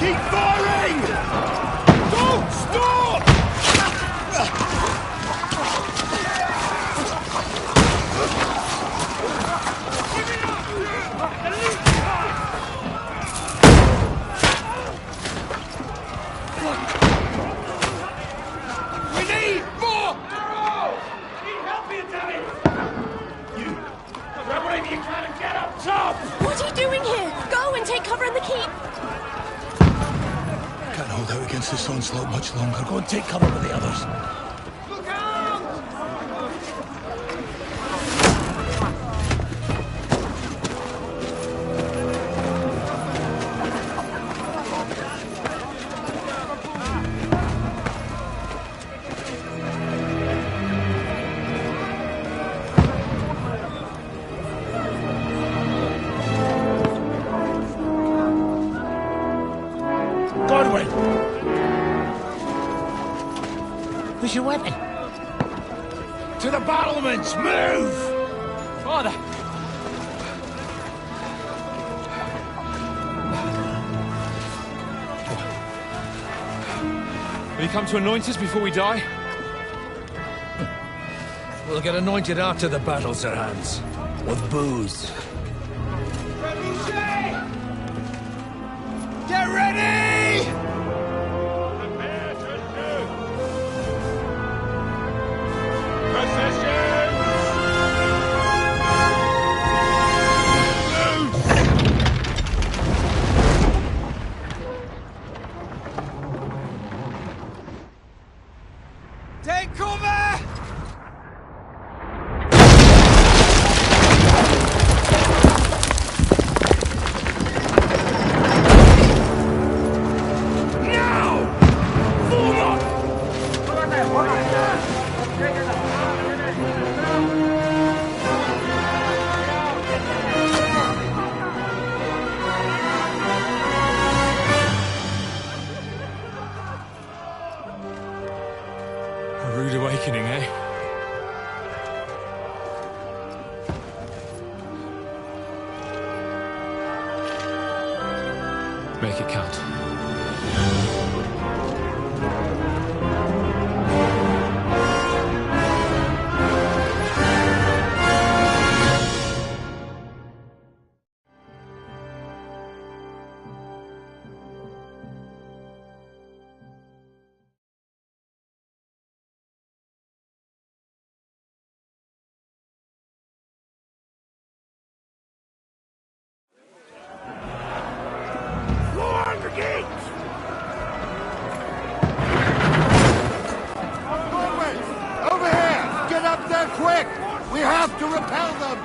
Keep firing! Don't stop! We need more arrows! Need help here, Danny! You grab whatever you can and get up top! What are you doing here? Go and take cover in the keep! Can't hold out against this onslaught much longer. Go and take cover with the others. Look out! Godwin! Where's your weapon? To the battlements! Move! Father! Will you come to anoint us before we die? We'll get anointed after the battle, Sir Hans. With booze. Get ready! Prepare to shoot! Take cover! A rude awakening, eh? Make it count. Over here! Get up there quick! We have to repel them!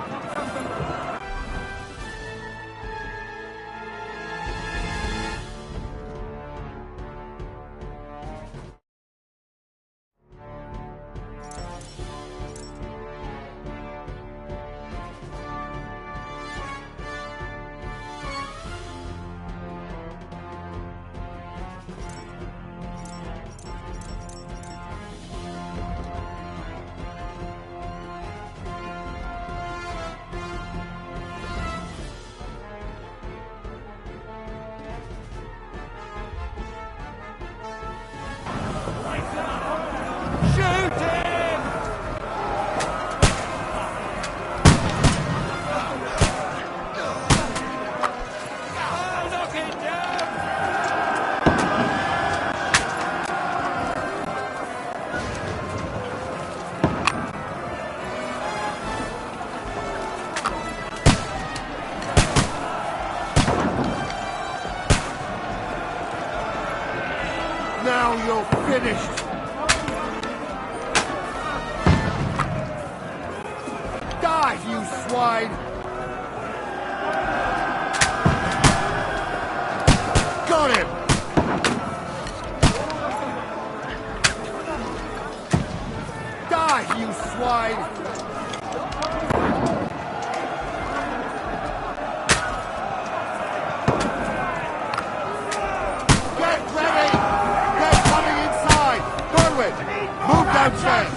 Now you're finished! Die, you swine! Got him! Die, you swine! Move downstairs!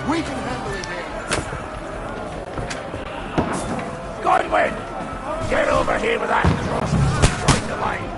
We can handle it here! Godwin! Get over here with that cross! Join the line!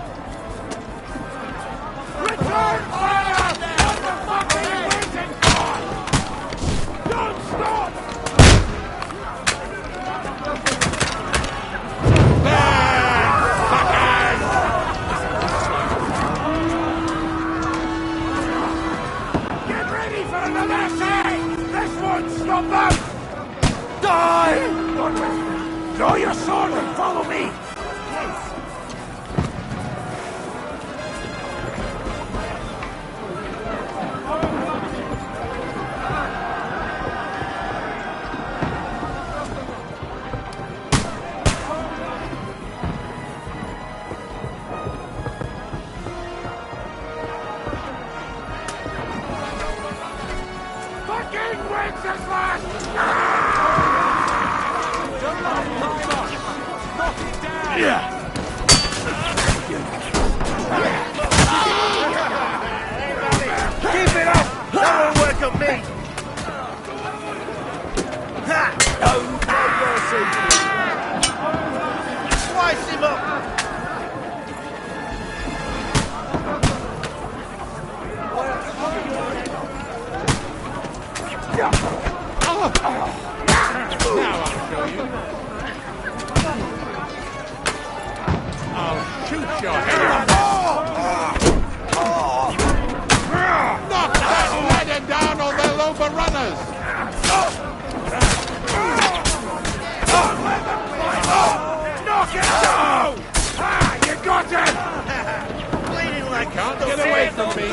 Now I'll show you. I'll shoot your head off. Knock that leaden down on their lober runners. Knock it down! Ah, you got it! Bleeding like can't get away from me.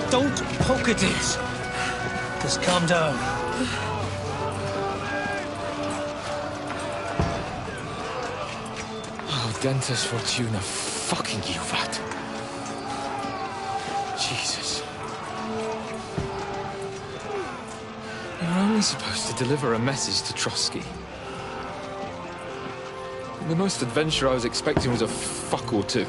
Don't poke at it. Just calm down. Oh, Dentes Fortuna, fucking you, Vat. Jesus. You're only supposed to deliver a message to Trotsky. The most adventure I was expecting was a fuck or two.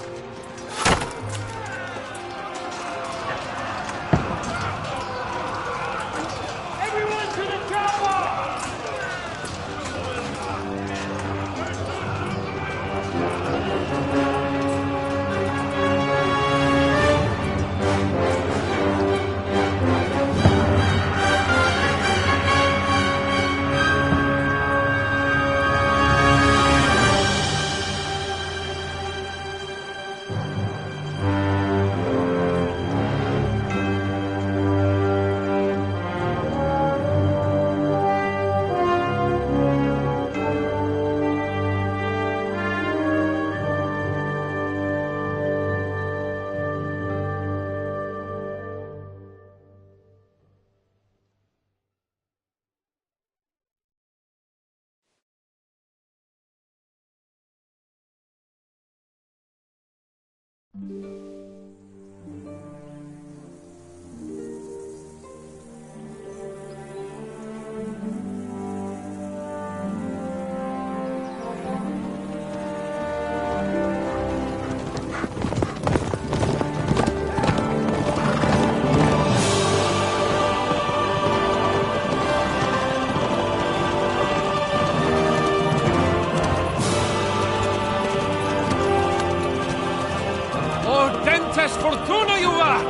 Fortuna, you vat!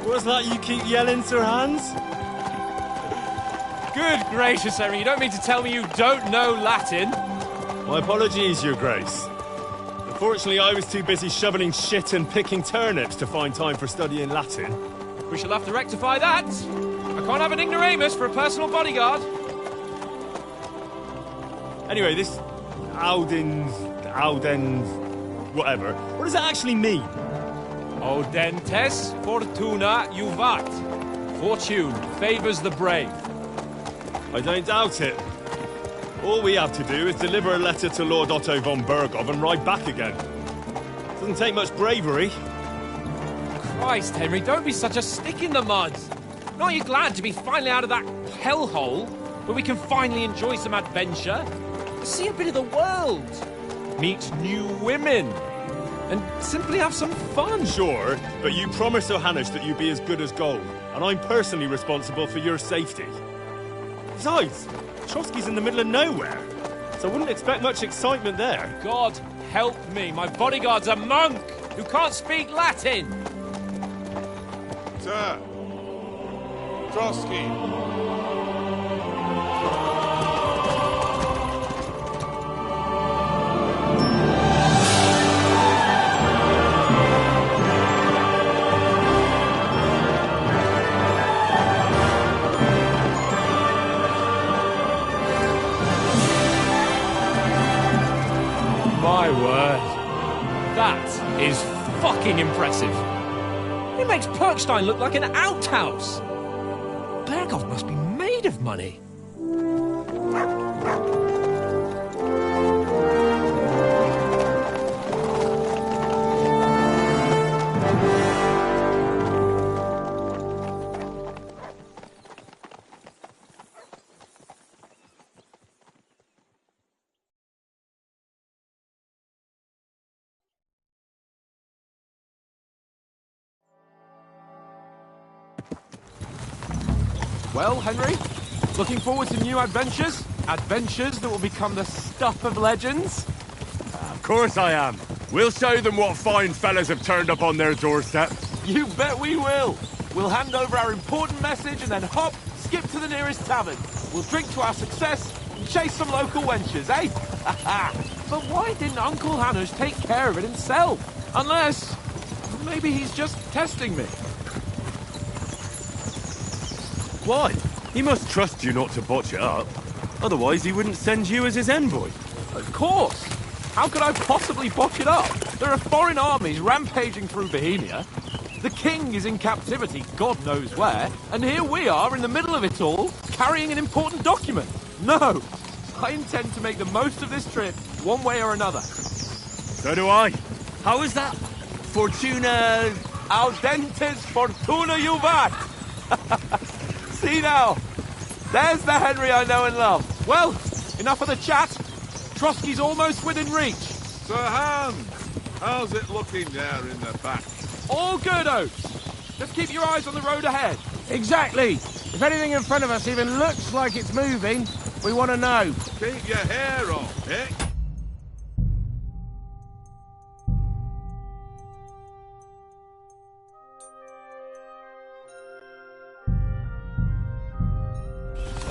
What's that you keep yelling, Sir Hans? Good gracious, Henry, you don't mean to tell me you don't know Latin? My apologies, Your Grace. Unfortunately, I was too busy shoveling shit and picking turnips to find time for studying Latin. We shall have to rectify that. I can't have an ignoramus for a personal bodyguard. Anyway, this Audens, whatever. What does that actually mean? Audentes Fortuna Juvat. Fortune favors the brave. I don't doubt it. All we have to do is deliver a letter to Lord Otto von Bergov and ride back again. Doesn't take much bravery. Christ, Henry, don't be such a stick in the mud. Aren't you glad to be finally out of that hellhole where we can finally enjoy some adventure? See a bit of the world, meet new women, and simply have some fun. Sure, but you promised Johannes that you'd be as good as gold, and I'm personally responsible for your safety. Besides, Trotsky's in the middle of nowhere, so I wouldn't expect much excitement there. God help me, my bodyguard's a monk who can't speak Latin. Sir, Trotsky. fucking impressive. It makes Perkstein look like an outhouse. Berghoff must be made of money. Well, Henry, looking forward to new adventures? Adventures that will become the stuff of legends? Of course I am. We'll show them what fine fellas have turned up on their doorstep. You bet we will. We'll hand over our important message and then hop, skip to the nearest tavern. We'll drink to our success and chase some local wenches, eh? But why didn't Uncle Hanush take care of it himself? Unless, maybe he's just testing me. Why? He must trust you not to botch it up. Otherwise, he wouldn't send you as his envoy. Of course. How could I possibly botch it up? There are foreign armies rampaging through Bohemia. The king is in captivity, God knows where. And here we are in the middle of it all, carrying an important document. No, I intend to make the most of this trip, one way or another. So do I. How is that? Fortuna... Audentes fortuna juvat! See now, there's the Henry I know and love. Well, enough of the chat. Trotsky's almost within reach. Sir Hans, how's it looking there in the back? All good, Oates. Just keep your eyes on the road ahead. Exactly. If anything in front of us even looks like it's moving, we want to know. Keep your hair off, eh?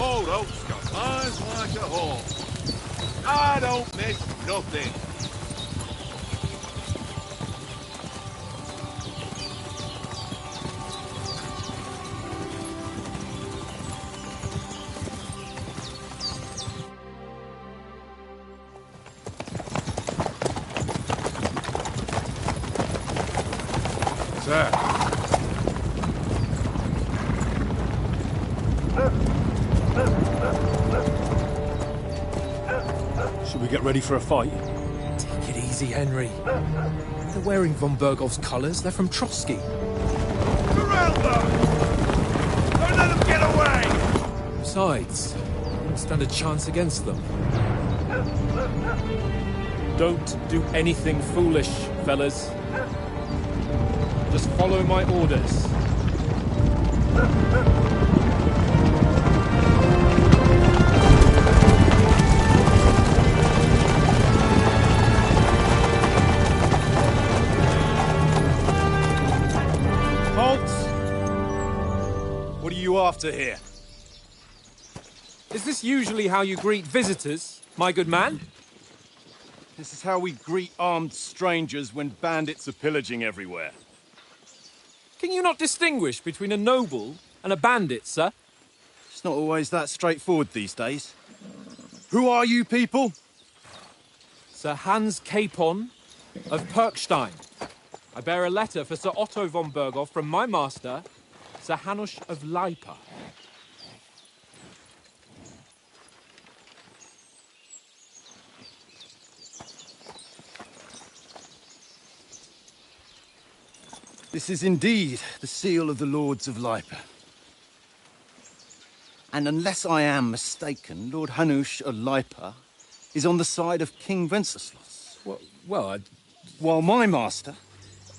Old Oak's got eyes like a hawk. I don't miss nothing. Sir. Should we get ready for a fight? Take it easy, Henry. They're wearing von Berghoff's colours. They're from Trotsky. Surround them! Don't let them get away! Besides, I don't stand a chance against them. Don't do anything foolish, fellas. Just follow my orders. What are you after here? Is this usually how you greet visitors, my good man? This is how we greet armed strangers when bandits are pillaging everywhere. Can you not distinguish between a noble and a bandit, sir? It's not always that straightforward these days. Who are you people? Sir Hans Capon of Perkstein. I bear a letter for Sir Otto von Berghoff from my master, Sir Hanush of Lipa. This is indeed the seal of the Lords of Lipa. And unless I am mistaken, Lord Hanush of Lipa is on the side of King Wenceslas. Well, While my master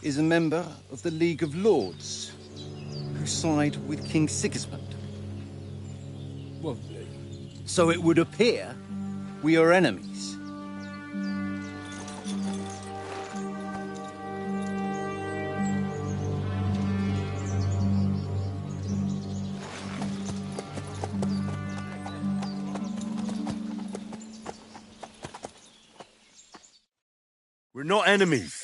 is a member of the League of Lords, who side with King Sigismund. So it would appear we are enemies. We're not enemies.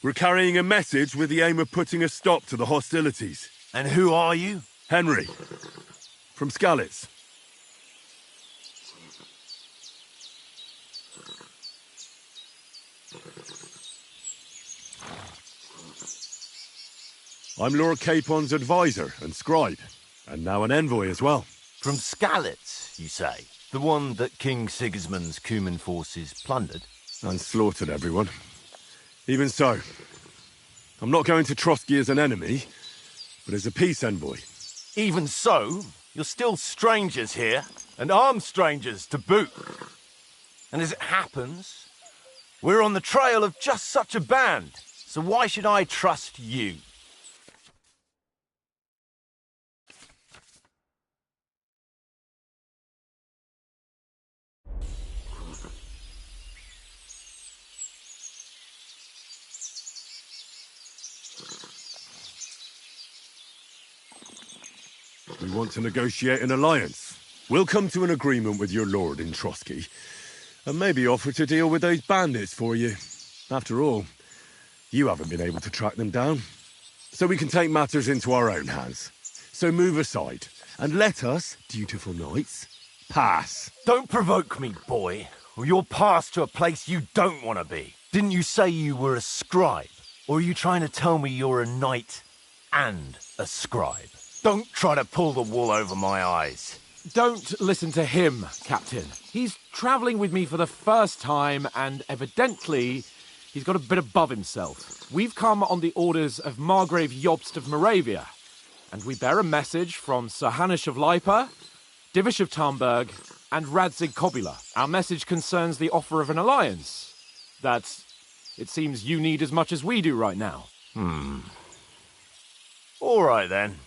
We're carrying a message with the aim of putting a stop to the hostilities. And who are you? Henry, from Skalitz. I'm Lord Capon's advisor and scribe, and now an envoy as well. From Skalitz, you say? The one that King Sigismund's Cuman forces plundered? And slaughtered everyone. Even so, I'm not going to Trotsky as an enemy, but as a peace envoy. Even so, you're still strangers here, and armed strangers to boot. And as it happens, we're on the trail of just such a band, so why should I trust you? We want to negotiate an alliance. We'll come to an agreement with your lord in Trotsky, and maybe offer to deal with those bandits for you. After all, you haven't been able to track them down. So we can take matters into our own hands. So move aside, and let us, dutiful knights, pass. Don't provoke me, boy, or you'll pass to a place you don't want to be. Didn't you say you were a scribe? Or are you trying to tell me you're a knight and a scribe? Don't try to pull the wool over my eyes. Don't listen to him, Captain. He's travelling with me for the first time, and evidently he's got a bit above himself. We've come on the orders of Margrave Jobst of Moravia, and we bear a message from Sir Hanush of Lipa, Divish of Tarnberg, and Radzig Kobula. Our message concerns the offer of an alliance that it seems you need as much as we do right now. All right, then.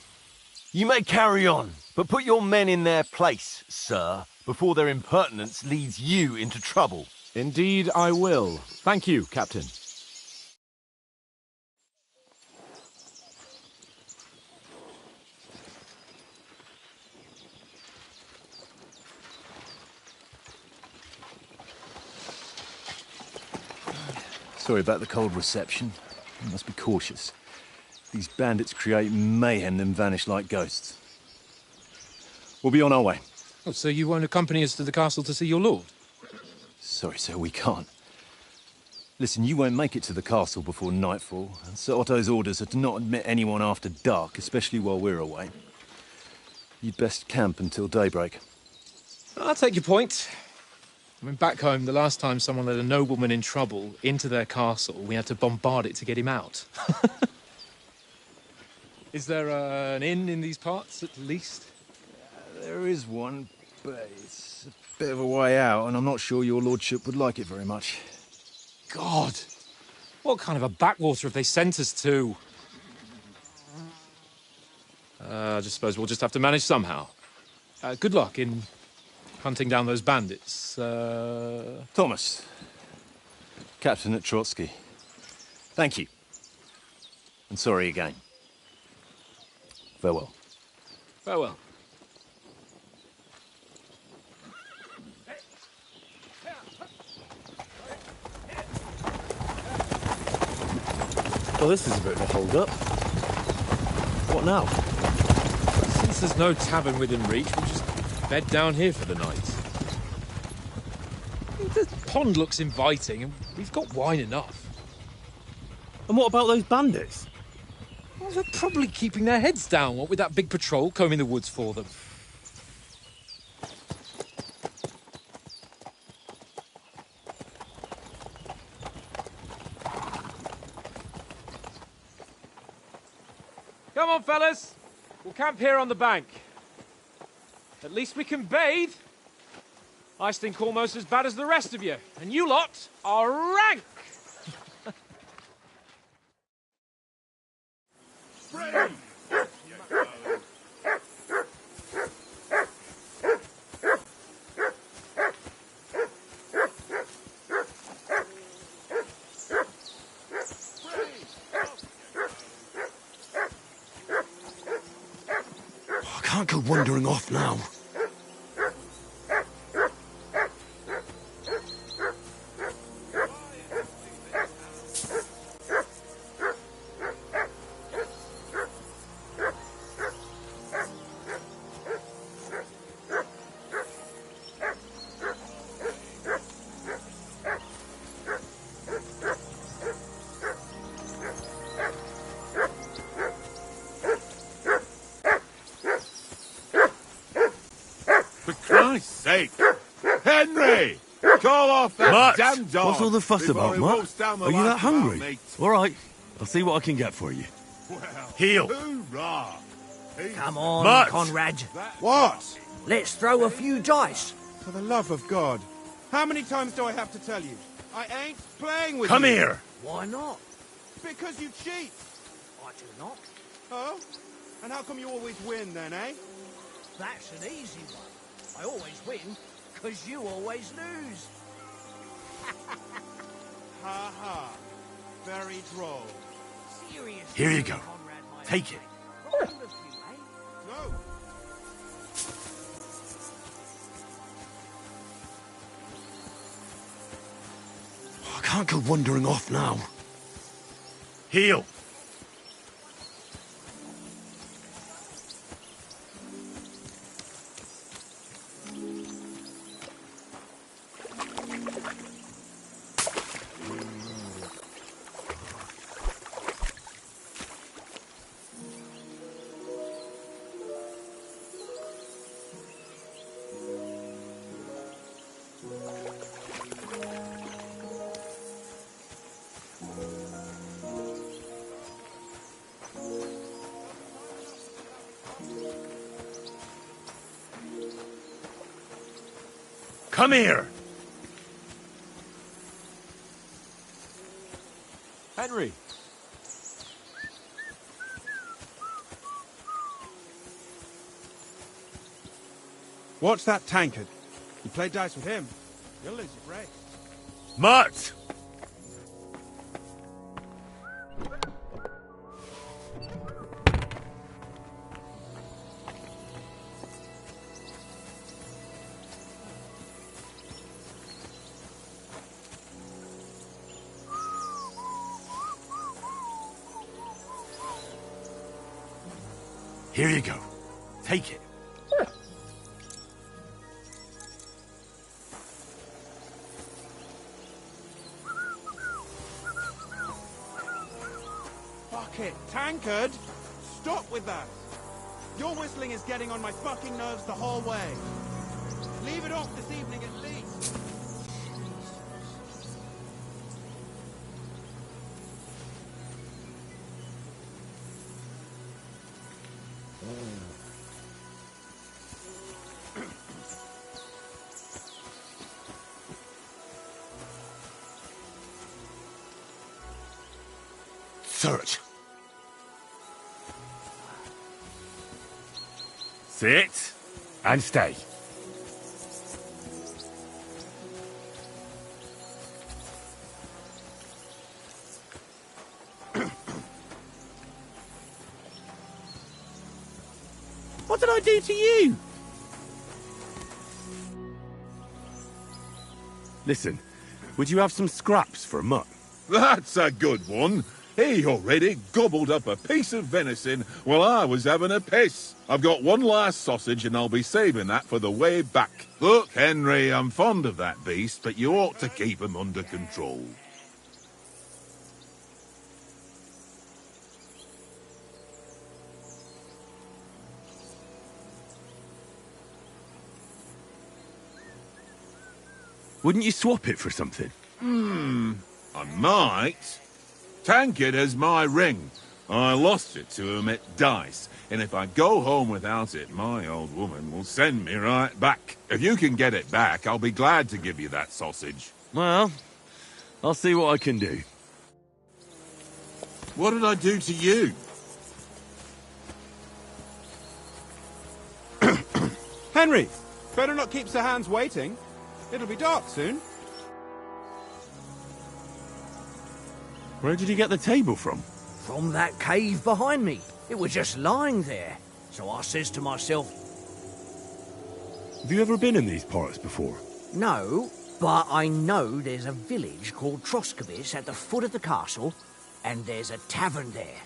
You may carry on, but put your men in their place, sir, before their impertinence leads you into trouble. Indeed I will. Thank you, Captain. Sorry about the cold reception. You must be cautious. These bandits create mayhem, then vanish like ghosts. We'll be on our way. Oh, so you won't accompany us to the castle to see your lord? Sorry, sir, we can't. Listen, you won't make it to the castle before nightfall, and Sir Otto's orders are to not admit anyone after dark, especially while we're away. You'd best camp until daybreak. I'll take your point. I mean, back home, the last time someone let a nobleman in trouble into their castle, we had to bombard it to get him out. Is there an inn in these parts, at least? There is one, but it's a bit of a way out, and I'm not sure your lordship would like it very much. God! What kind of a backwater have they sent us to? I just suppose we'll just have to manage somehow. Good luck in hunting down those bandits. Thomas, Captain at Trotsky. Thank you. And sorry again. Farewell. Farewell. Well, this is a bit of a hold-up. What now? Since there's no tavern within reach, we'll just bed down here for the night. The pond looks inviting, and we've got wine enough. And what about those bandits? Well, they're probably keeping their heads down, what with that big patrol combing the woods for them. Come on, fellas. We'll camp here on the bank. At least we can bathe. I stink almost as bad as the rest of you, and you lot are rank. I can't go wandering off now. Christ's sake! Henry! Call off that Matt, damn dog! what's all the fuss before about, he Matt? wolfs down the Are you life that of our hungry? mate. All right, I'll see what I can get for you. Well, Heel. hoorah! Come on, Matt. Conrad. What? Let's throw a few dice. For the love of God. How many times do I have to tell you? I ain't playing with Come you. here. Why not? Because you cheat. I do not. Oh? And how come you always win then, eh? That's an easy one. I always win, because you always lose. Ha ha. Very droll. Seriously. Here you go. Conrad, my Take it. friend. Wrong of you, eh? No. I can't go wandering off now. Heel. Come here. Henry. Watch that tankard. You play dice with him, you'll lose your brain. Matt. Here you go. Take it. Fuck it. Tankard? Stop with that. Your whistling is getting on my fucking nerves the whole way. Leave it off this evening at least. Search. Sit and stay. What did I do to you? Listen, would you have some scraps for a mutt? That's a good one. He already gobbled up a piece of venison while I was having a piss. I've got one last sausage and I'll be saving that for the way back. Look, Henry, I'm fond of that beast, but you ought to keep him under control. Wouldn't you swap it for something? I might. Tankard has my ring. I lost it to him at dice, and if I go home without it, my old woman will send me right back. If you can get it back, I'll be glad to give you that sausage. Well, I'll see what I can do. What did I do to you? Henry, better not keep Sir Hans waiting. It'll be dark soon. Where did you get the table from? From that cave behind me. It was just lying there. So I says to myself, Have you ever been in these parts before? no, but I know there's a village called Troskovis at the foot of the castle, and there's a tavern there.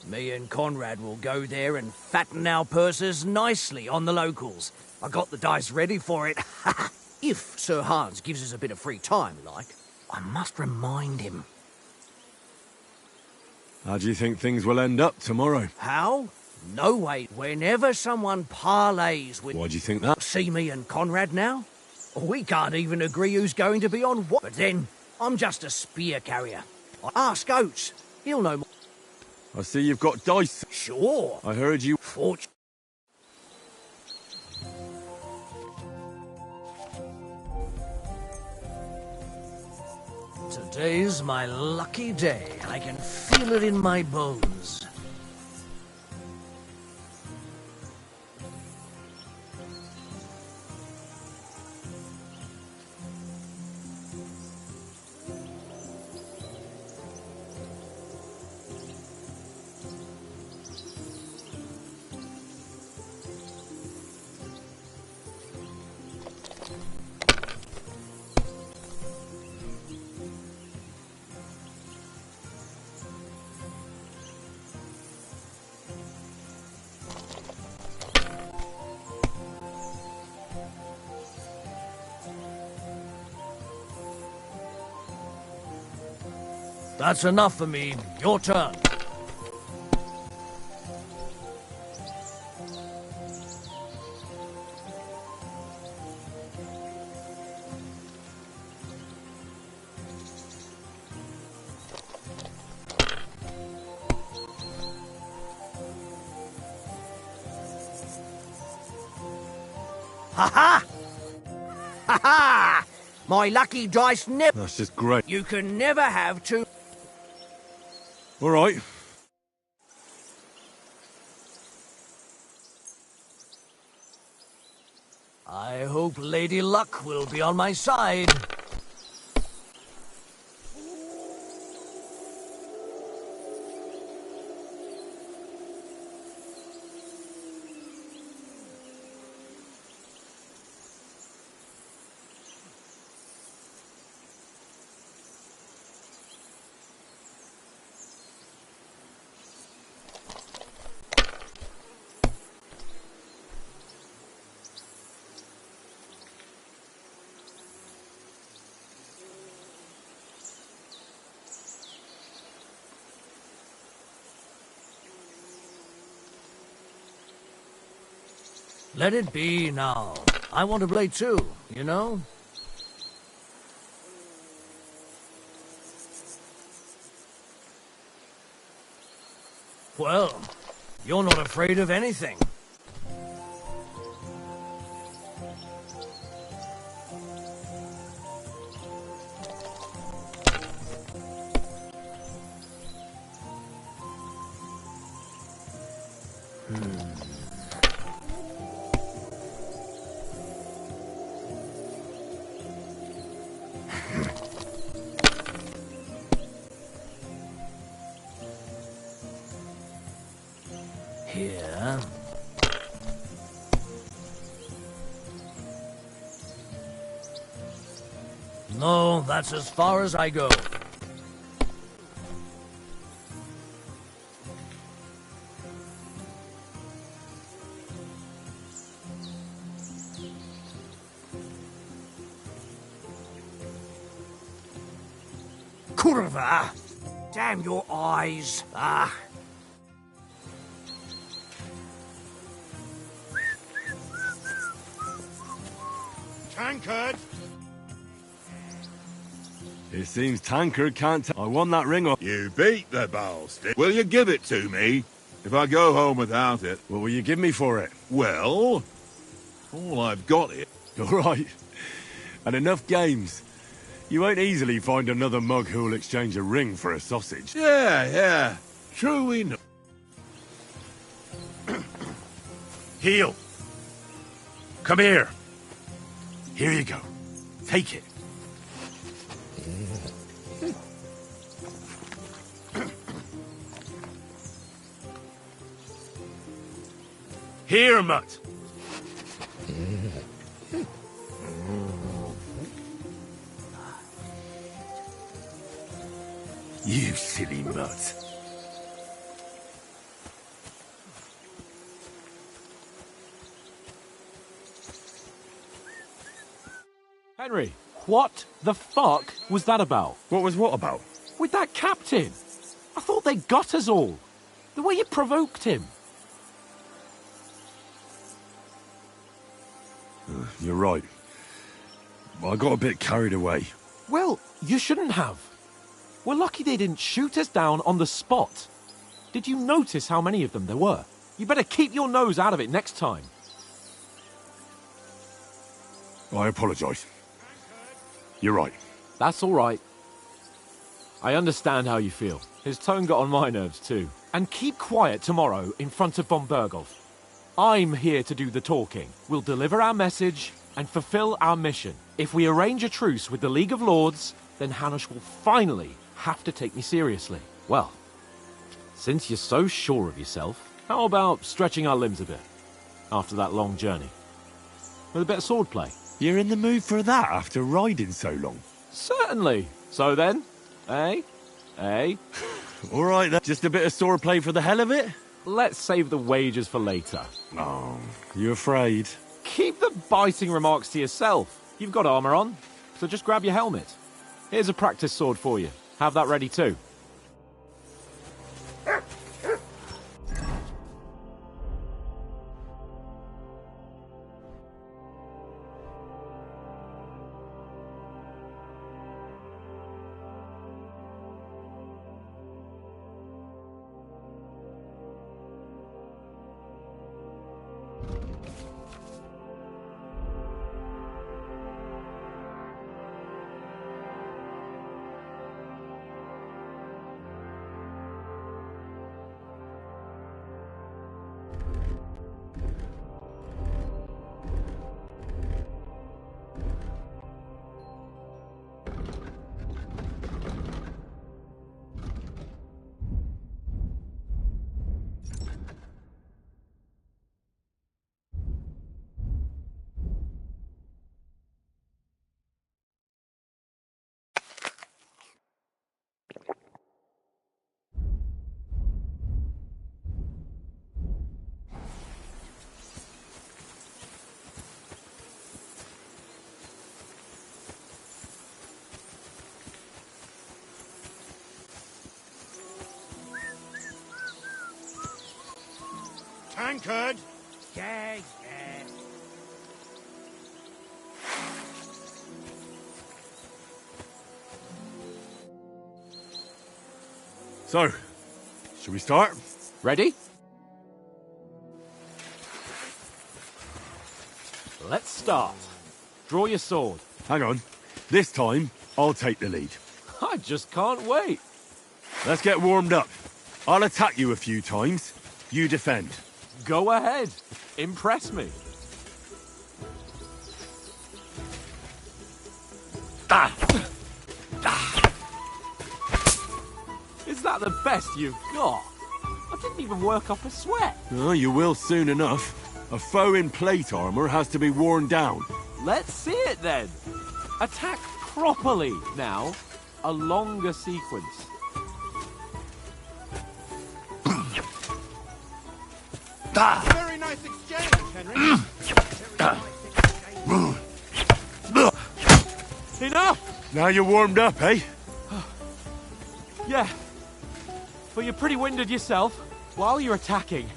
Me and Conrad will go there and fatten our purses nicely on the locals. I got the dice ready for it. If Sir Hans gives us a bit of free time, like, I must remind him. How do you think things will end up tomorrow? How? No way. Whenever someone parleys with... Why do you think that? See me and Conrad now? We can't even agree who's going to be on what. But then, I'm just a spear carrier. Ask Oates. He'll know more. I see you've got dice. Sure. I heard you... Fortune. Today's my lucky day. I can feel it in my bones. That's enough for me. Your turn. Ha-ha! Ha-ha! My lucky dice never... That's just great. You can never have two... All right. I hope Lady Luck will be on my side. Let it be now. I want to play too, you know? Well, you're not afraid of anything. Here. No, that's as far as I go. Curva! Damn your eyes! Ah! Tankard! It seems Tankard can't... I won that ring off. You beat the bastard. Will you give it to me? If I go home without it... What will you give me for it? Well... all I've got is... All right. And enough games. You won't easily find another mug who'll exchange a ring for a sausage. Yeah. True enough. Heel! Come here! Here you go. Take it. Here, mutt. You silly mutt. Henry, what the fuck was that about? What was what about? With that captain. I thought they got us all. The way you provoked him. you're right. I got a bit carried away. Well, you shouldn't have. We're lucky they didn't shoot us down on the spot. Did you notice how many of them there were? You better keep your nose out of it next time. I apologise. You're right. That's all right. I understand how you feel. His tone got on my nerves too. And keep quiet tomorrow in front of von Berghoff. I'm here to do the talking. We'll deliver our message and fulfill our mission. If we arrange a truce with the League of Lords, then Hanush will finally have to take me seriously. Well, since you're so sure of yourself, how about stretching our limbs a bit after that long journey? With a bit of swordplay. You're in the mood for that after riding so long? Certainly. So then, eh? All right, then. Just a bit of swordplay for the hell of it? Let's save the wagers for later. Oh, you afraid? Keep the biting remarks to yourself. You've got armor on, so just grab your helmet. Here's a practice sword for you. Have that ready too. Tankard! Yeah. So, should we start? Ready? Let's start. Draw your sword. Hang on. This time, I'll take the lead. I just can't wait. Let's get warmed up. I'll attack you a few times. You defend. Go ahead. Impress me. Is that the best you've got? I didn't even work up a sweat. Oh, you will soon enough. A foe in plate armor has to be worn down. Let's see it then. Attack properly now. A longer sequence. Very nice exchange, Henry. Enough! Now you're warmed up, eh? Yeah. But you're pretty winded yourself. While you're attacking,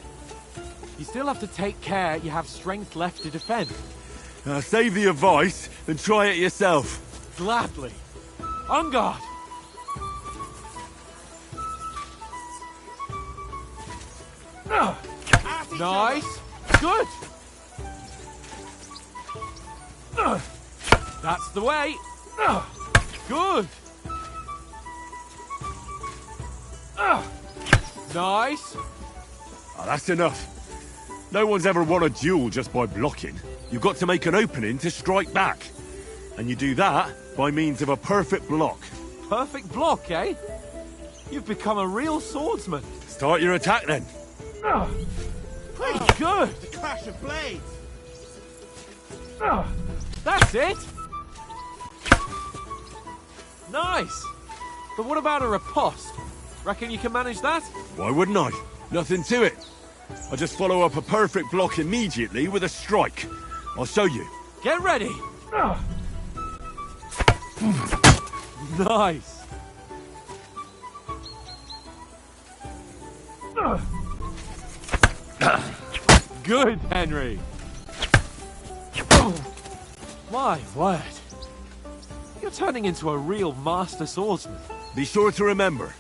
you still have to take care you have strength left to defend. Save the advice and try it yourself. Gladly. On guard. Nice. Good. That's the way. Good. Nice. Oh, that's enough. No one's ever won a duel just by blocking. You've got to make an opening to strike back. And you do that by means of a perfect block. Perfect block, eh? You've become a real swordsman. Start your attack then. Pretty good. The clash of blades. That's it. Nice. But what about a riposte? Reckon you can manage that? Why wouldn't I? Nothing to it. I just follow up a perfect block immediately with a strike. I'll show you. Get ready. Nice. Good, Henry. My word. You're turning into a real master swordsman. Be sure to remember,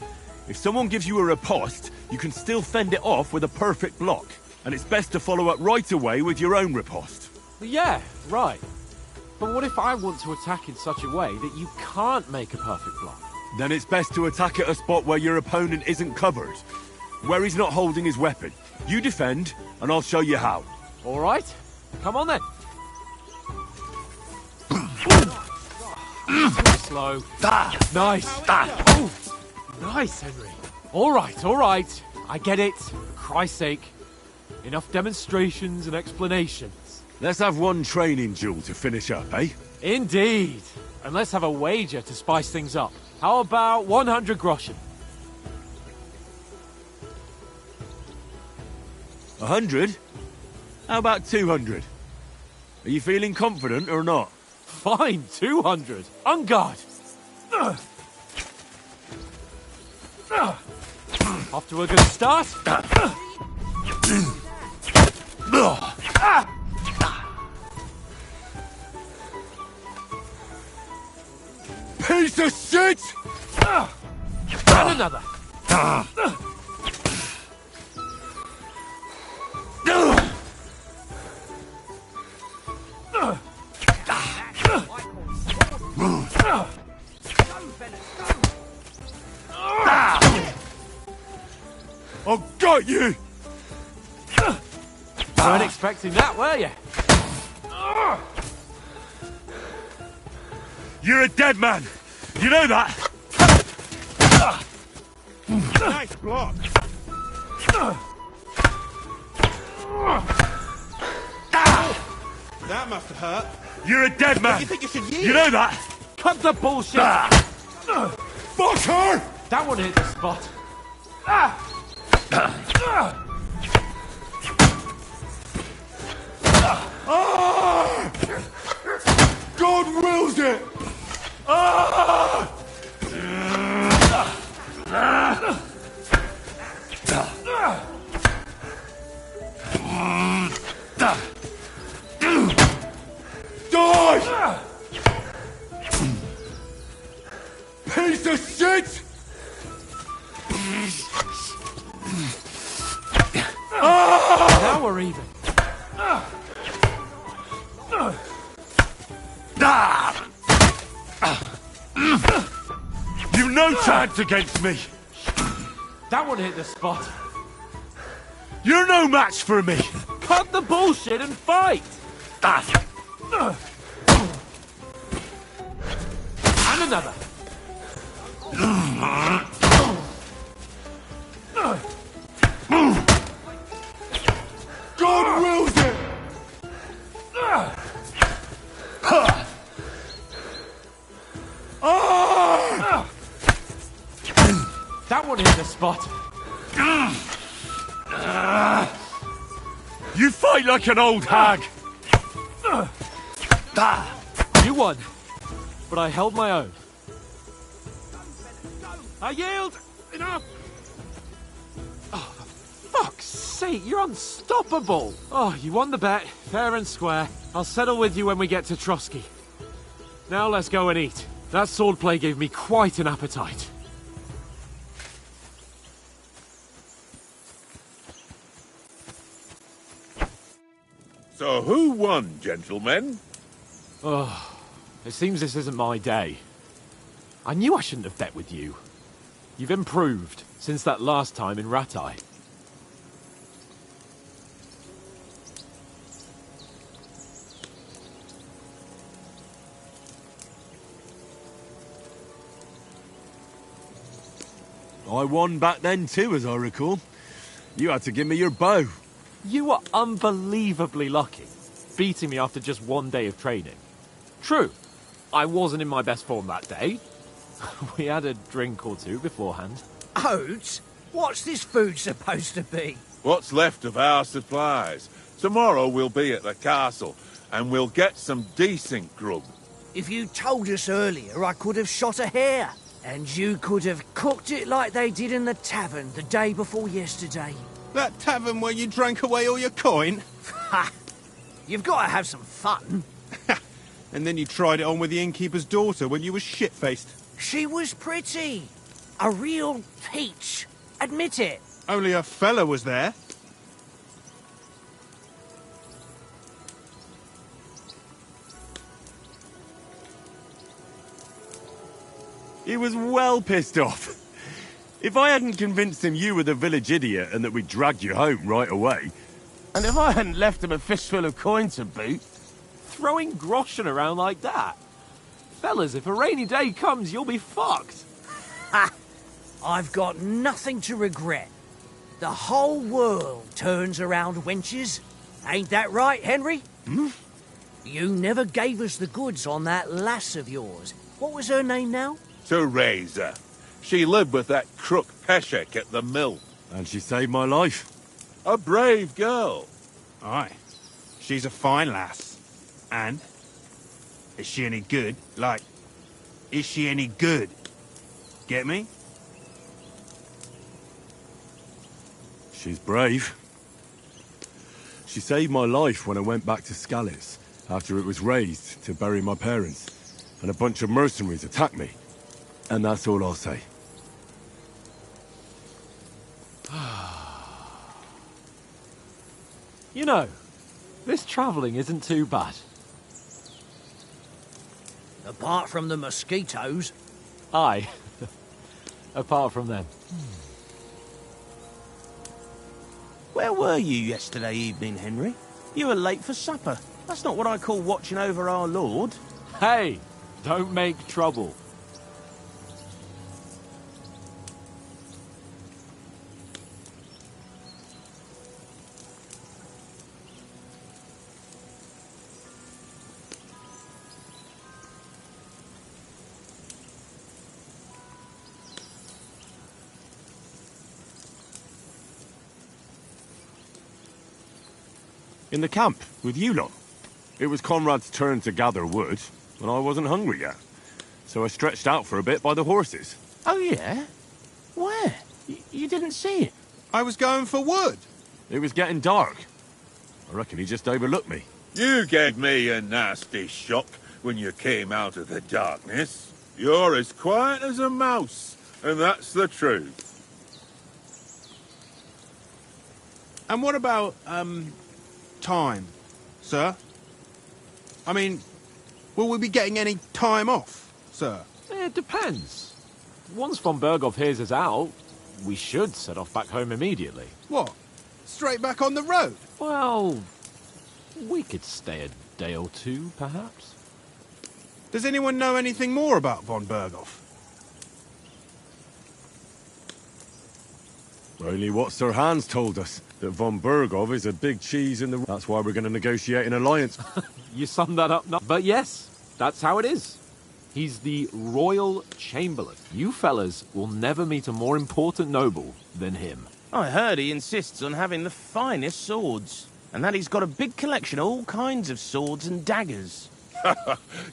if someone gives you a riposte, you can still fend it off with a perfect block. And it's best to follow up right away with your own riposte. Yeah, right. But what if I want to attack in such a way that you can't make a perfect block? Then it's best to attack at a spot where your opponent isn't covered. Where he's not holding his weapon. You defend, and I'll show you how. All right. Come on then. Too slow. Nice. Oh, nice, Henry. All right, all right. I get it. For Christ's sake. Enough demonstrations and explanations. Let's have one training duel to finish up, eh? Indeed. And let's have a wager to spice things up. How about 100 groschen? 100? How about 200? Are you feeling confident or not? Fine, 200. On guard. Off to a good start. Piece of shit! And another. I've got you! Weren't expecting that, were you? You're a dead man! You know that? Nice block. That must have hurt. You're a dead man! You think you should yield? You know that? Cut the bullshit! Fuck her! That one hit the spot. God wills it! Die! Piece of shit! Now we're even. You've no chance against me! That one hit the spot. You're no match for me! Cut the bullshit and fight! And another. God wills it! That one hit the spot. You fight like an old hag! You won, but I held my own. I yield! Enough! Oh, for fuck's sake, you're unstoppable! Oh, you won the bet, fair and square. I'll settle with you when we get to Trotsky. Now let's go and eat. That swordplay gave me quite an appetite. So who won, gentlemen? Oh, it seems this isn't my day. I knew I shouldn't have bet with you. You've improved since that last time in Ratai. I won back then too, as I recall. You had to give me your bow. You were unbelievably lucky, beating me after just one day of training. True, I wasn't in my best form that day. We had a drink or two beforehand. Oats? What's this food supposed to be? What's left of our supplies. Tomorrow we'll be at the castle, and we'll get some decent grub. If you told us earlier, I could have shot a hare. And you could have cooked it like they did in the tavern the day before yesterday. That tavern where you drank away all your coin? Ha! You've got to have some fun. And then you tried it on with the innkeeper's daughter when you were shit-faced. She was pretty. A real peach. Admit it. Only a fella was there. He was well pissed off. If I hadn't convinced him you were the village idiot and that we'd dragged you home right away... And if I hadn't left him a fistful of coin to boot, throwing groschen around like that. Fellas, if a rainy day comes, you'll be fucked. Ha! I've got nothing to regret. The whole world turns around wenches. Ain't that right, Henry? Hmm? You never gave us the goods on that lass of yours. What was her name now? Teresa. She lived with that crook Peshek at the mill. And she saved my life. A brave girl. Aye. She's a fine lass. And? Is she any good? Like, is she any good? Get me? She's brave. She saved my life when I went back to Scallis after it was razed to bury my parents, and a bunch of mercenaries attacked me. And that's all I'll say. You know, this travelling isn't too bad. Apart from the mosquitoes. Aye. Apart from them. Where were you yesterday evening, Henry? You were late for supper. That's not what I call watching over our Lord. Hey, don't make trouble. In the camp, with you lot. It was Conrad's turn to gather wood, and I wasn't hungry yet. So I stretched out for a bit by the horses. Oh, yeah? Where? You didn't see it? I was going for wood. It was getting dark. I reckon he just overlooked me. You gave me a nasty shock when you came out of the darkness. You're as quiet as a mouse, and that's the truth. And what about, time, sir? I mean, will we be getting any time off, sir? It depends. Once von Berghoff hears us out, we should set off back home immediately. What? Straight back on the road? Well, we could stay a day or two, perhaps. Does anyone know anything more about von Berghoff? Only what Sir Hans told us, that von Berghoff is a big cheese in the... That's why we're going to negotiate an alliance. You summed that up now. But yes, that's how it is. He's the Royal Chamberlain. You fellas will never meet a more important noble than him. I heard he insists on having the finest swords, and that he's got a big collection of all kinds of swords and daggers.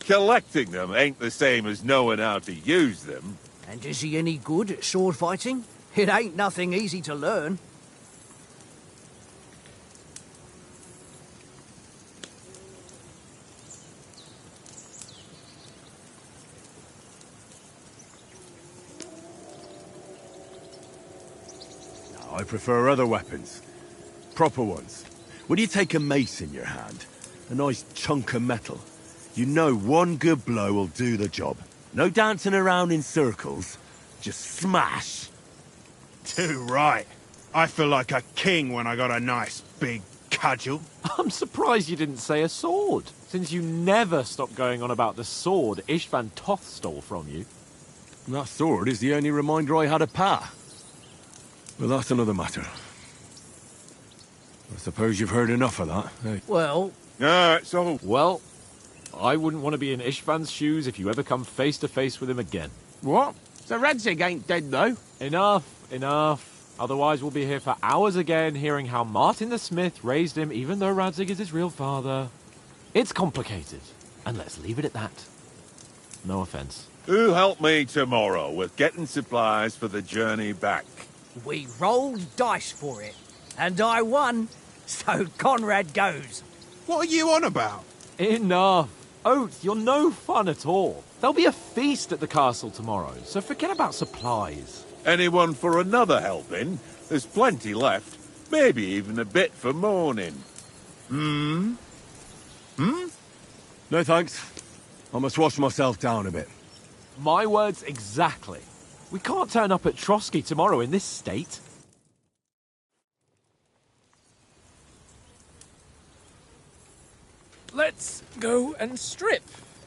Collecting them ain't the same as knowing how to use them. And is he any good at sword fighting? It ain't nothing easy to learn. I prefer other weapons. Proper ones. When you take a mace in your hand, a nice chunk of metal, you know one good blow will do the job. No dancing around in circles. Just smash. Too right. I feel like a king when I got a nice big cudgel. I'm surprised you didn't say a sword, since you never stop going on about the sword Ishvan Toth stole from you. And that sword is the only reminder I had of Pa. But that's another matter. I suppose you've heard enough of that, eh? Well... No, it's all... Well, I wouldn't want to be in Ishvan's shoes if you ever come face to face with him again. What? So Radzig ain't dead, though? Enough. Otherwise we'll be here for hours again, hearing how Martin the Smith raised him, even though Radzig is his real father. It's complicated, and let's leave it at that. No offense. Who'll help me tomorrow with getting supplies for the journey back? We rolled dice for it, and I won, so Conrad goes. What are you on about? Enough. Oates, you're no fun at all. There'll be a feast at the castle tomorrow, so forget about supplies. Anyone for another helping? There's plenty left. Maybe even a bit for morning. Hmm? No thanks. I must wash myself down a bit. My words exactly. We can't turn up at Trotsky tomorrow in this state. Let's go and strip,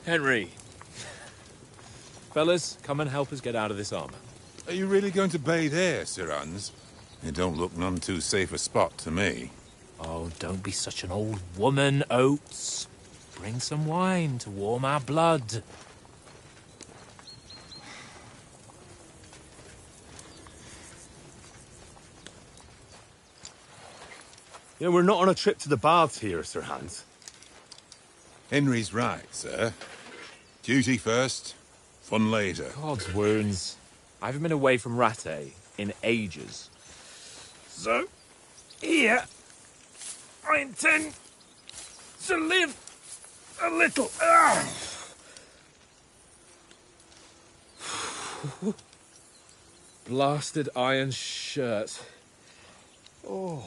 Henry. Fellas, come and help us get out of this armor. Are you really going to bathe here, Sir Hans? It don't look none too safe a spot to me. Oh, don't be such an old woman, Oates. Bring some wine to warm our blood. You know, we're not on a trip to the baths here, Sir Hans. Henry's right, sir. Duty first, fun later. God's wounds. I haven't been away from Rattay in ages. So, here, I intend to live a little. Blasted iron shirt. Oh,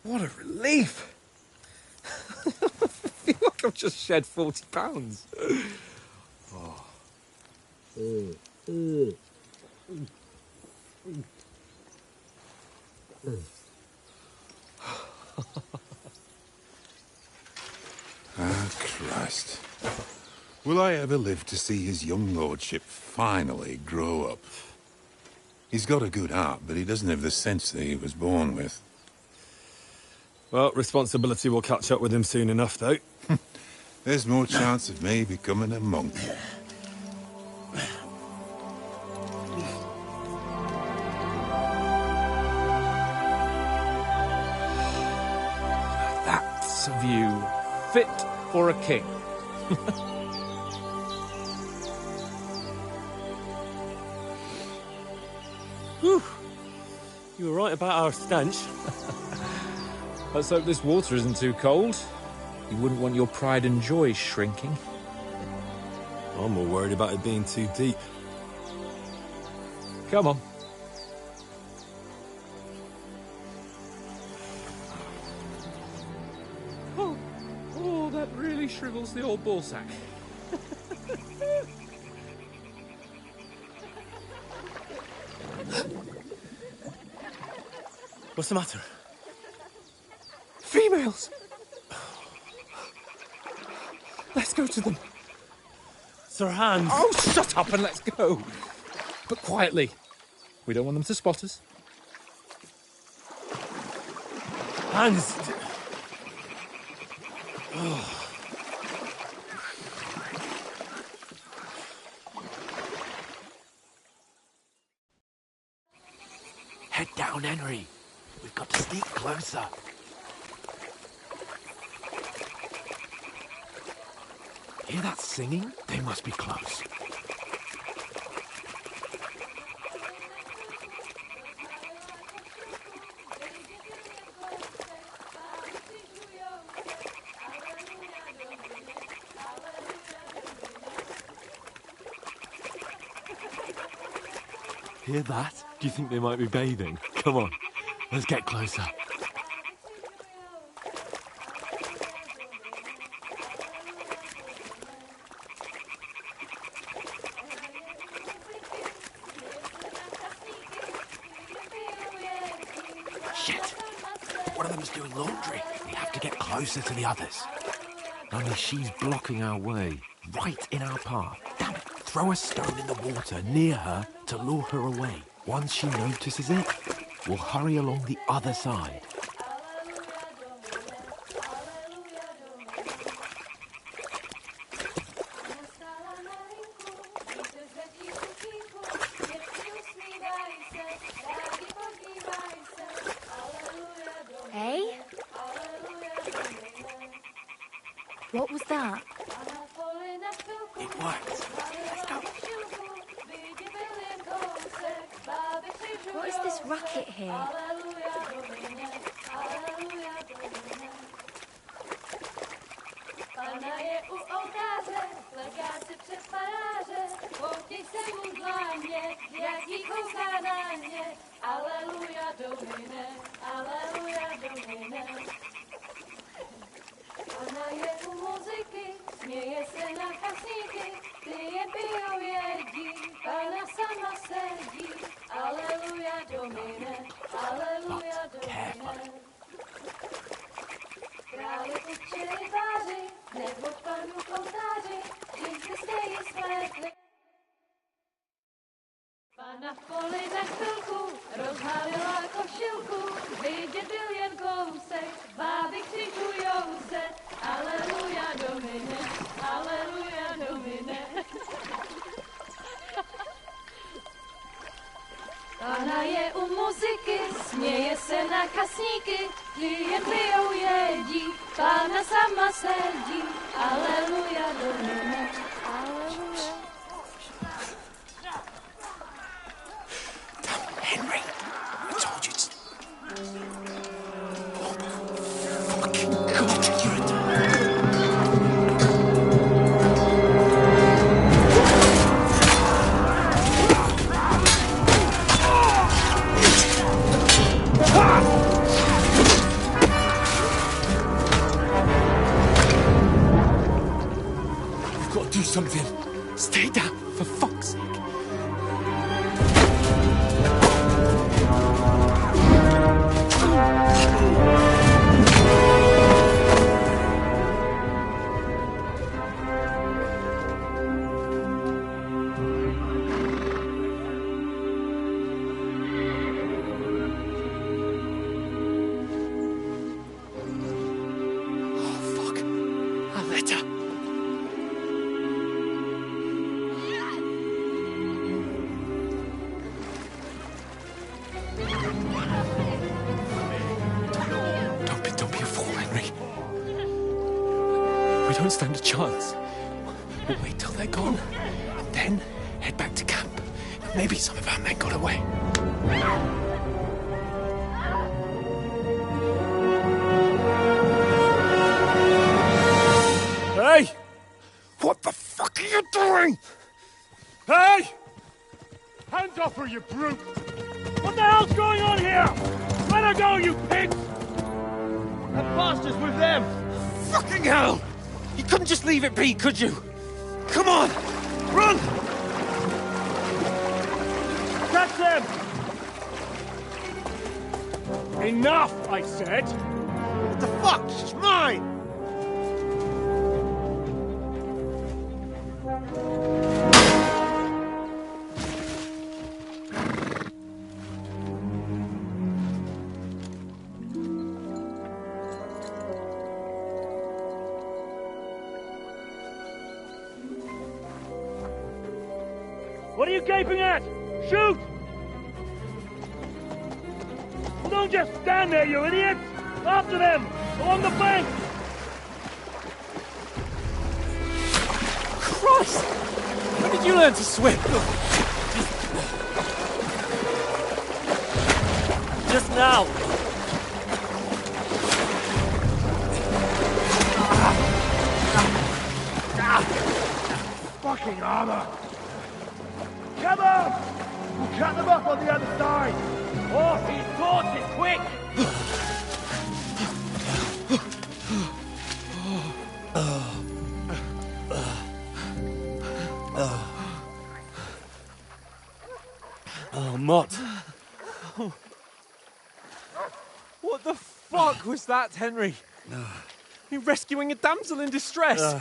what a relief. I feel like I've just shed 40 pounds. Oh. Ah, Christ. Will I ever live to see his young lordship finally grow up? He's got a good heart, but he doesn't have the sense that he was born with. Well, responsibility will catch up with him soon enough, though. There's more chance of me becoming a monk. That's a view fit for a king. Whew. You were right about our stench. Let's hope this water isn't too cold. You wouldn't want your pride and joy shrinking. I'm more worried about it being too deep. Come on. Oh, that really shrivels the old ballsack. What's the matter? Females! Let's go to them. Sir Hans! Oh, shut up and let's go. But quietly. We don't want them to spot us. Hans! Head down, Henry. We've got to sneak closer. Hear that singing? They must be close. Hear that? Do you think they might be bathing? Come on, let's get closer. Shit! One of them's doing laundry. We have to get closer to the others. Only she's blocking our way, right in our path. Damn it! Throw a stone in the water near her to lure her away. Once she notices it, we'll hurry along the other side. Hey? What was that? It worked. Let's go. What is this racket here? Legáci před faráře, koukej se mu dláně, jak jí kouká na ně. Aleluja, Domine, aleluja, Domine. Ona je u muziky, směje se na kasíky, ty je pijou, jedí, Pana sama sedí. Aleluja, Domine, aleluja, Domine. Králi učili váři, nebo panu oltáři, džinky stejí svétli. Pana v poli na chvilku rozhálila košilku, vidět byl jen kousek, báby křikujou se. Aleluja, Domine, aleluja, Domine. Pana je u muziky, směje se na kasníky, ty jen pijou, jedí, Pána sama sedí. Aleluja, Domine, aleluja. Henry, I told you to... Oh, fucking God, you're a... You've got to do something. Stay down, for fuck's sake. Don't be a fool, Henry. We don't stand a chance. We'll wait till they're gone, then head back to camp. Maybe some of our men got away. Hey! What the fuck are you doing? Hey! Hands off her, you brute! What the hell's going on here? Let her go, you pigs! That bastard's with them! Fucking hell! You couldn't just leave it be, could you? Come on! Run! Catch them! Enough, I said! What the fuck? She's mine! What are you gaping at? Shoot! Well, don't just stand there, you idiots! After them! Along the bank! Christ! When did you learn to swim? Just now. Fucking armor! Come on! We'll cut them off on the other side! Off his torches, quick! Oh, Mott. What the fuck was that, Henry? You're rescuing a damsel in distress.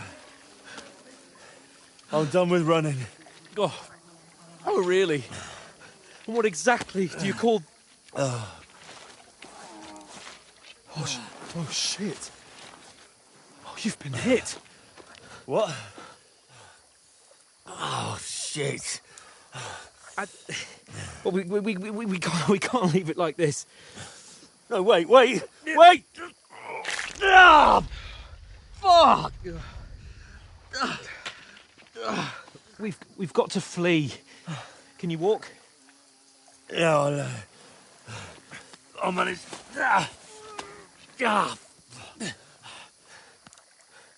I'm done with running. Oh, really? And what exactly do you call... Oh, shit. Oh, you've been hit. What? Oh, shit. Well, we can't leave it like this. No, wait! Ah! Fuck! We've got to flee. Can you walk? Yeah, I'll manage.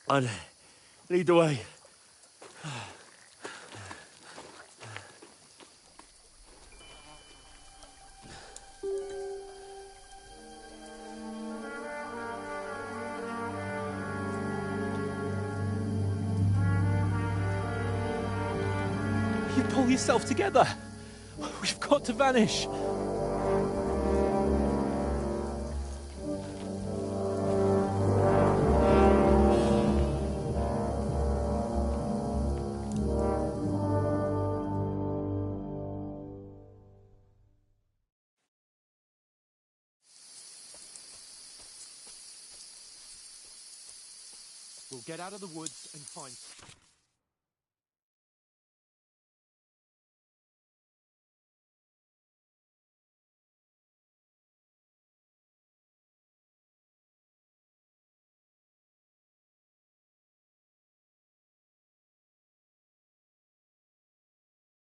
I'd lead the way. You pull yourself together. We've got to vanish. We'll get out of the woods and find...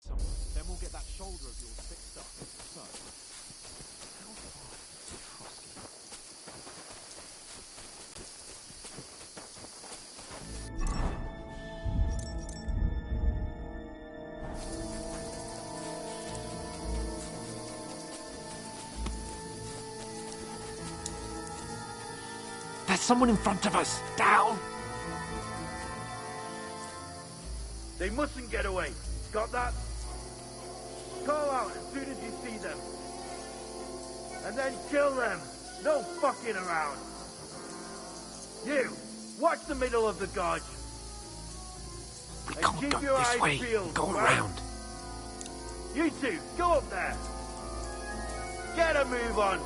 someone. Then we'll get that shoulder of yours fixed up. So, how far is Trotsky? There's someone in front of us! Down! They mustn't get away. Got that? Call out as soon as you see them. And then kill them. No fucking around. You, watch the middle of the gorge. We and can't keep go your this eyes way. peeled, Go right? around. You two, go up there. Get a move on.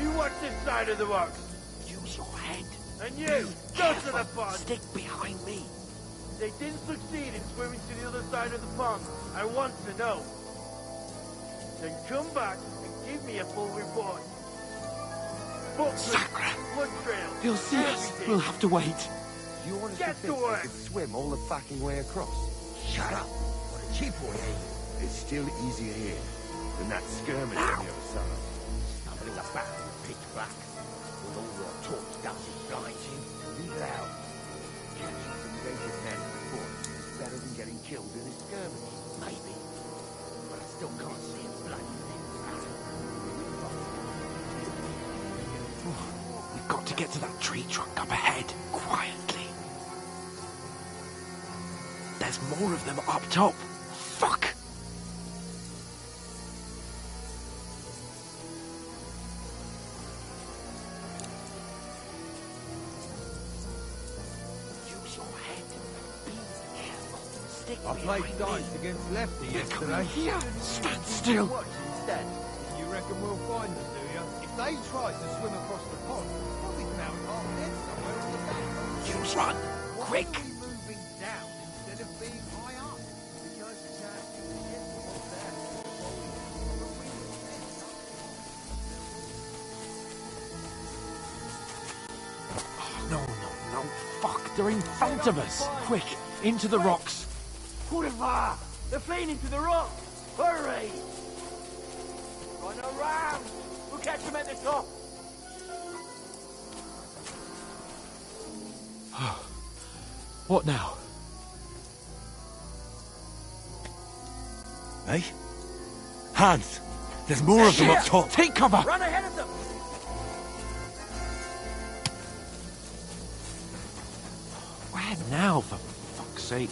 You watch this side of the rocks. Use your head. And you, go to the pond. Stick behind me. They didn't succeed in swimming to the other side of the pond. I want to know. Then come back and give me a full report. Footprints, blood trail. He'll see us. everything. We'll have to wait. You want us Get to think to we work. could swim all the fucking way across? Shut up. What a cheap boy, eh? It's still easier here than that skirmish on the other side. Stumbling about in pitch black. With all your torch does is blind you. Leave it out. Catching some naked men before is better than getting killed in a skirmish. Maybe. But I still can't see a bloody thing. We've got to get to that tree trunk up ahead, quietly. There's more of them up top. Fuck! Use your head. Be careful. Stick I behind played me. dice against Lefty They're yesterday. coming here. Stand still. Watch instead. You reckon we'll find them, do you? If they try to swim across the pond, well, we can out half dead somewhere on the bank. Use run. Quick. Why are we moving down instead of being high up? Because it's get them up there. No, no, no. Fuck, they're in front of us. Quick, into the rocks. Boulevard! They're fleeing into the rock! Hurry! Run around! We'll catch them at the top! What now? Hey? Hans! There's more of them up top! Take cover! Run ahead of them! Where now, for fuck's sake?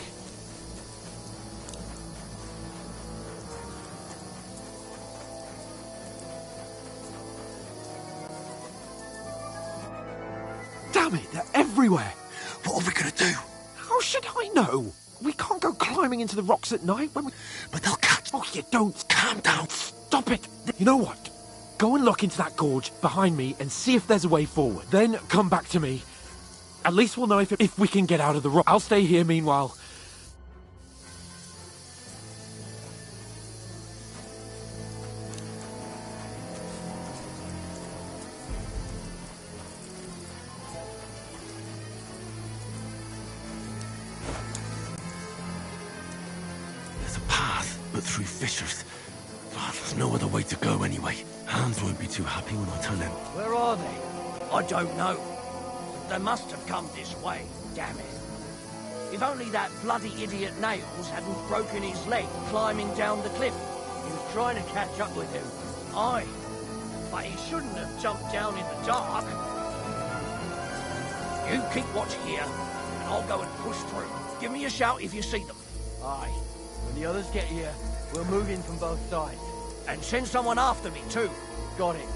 Damn it, they're everywhere! What are we gonna do? How should I know? We can't go climbing into the rocks at night when we... But they'll catch... Oh, you don't! Calm down! Stop it! You know what? Go and look into that gorge behind me and see if there's a way forward. Then come back to me. At least we'll know if we can get out of the rock. I'll stay here meanwhile. There's a path, but through fissures. Oh, there's no other way to go anyway. Hans won't be too happy when I tell him. Where are they? I don't know. They must have come this way, damn it. If only that bloody idiot Nails hadn't broken his leg climbing down the cliff. He was trying to catch up with him. Aye, but he shouldn't have jumped down in the dark. You keep watch here, and I'll go and push through. Give me a shout if you see them. Aye. When the others get here, we'll move in from both sides. And send someone after me, too. Got it.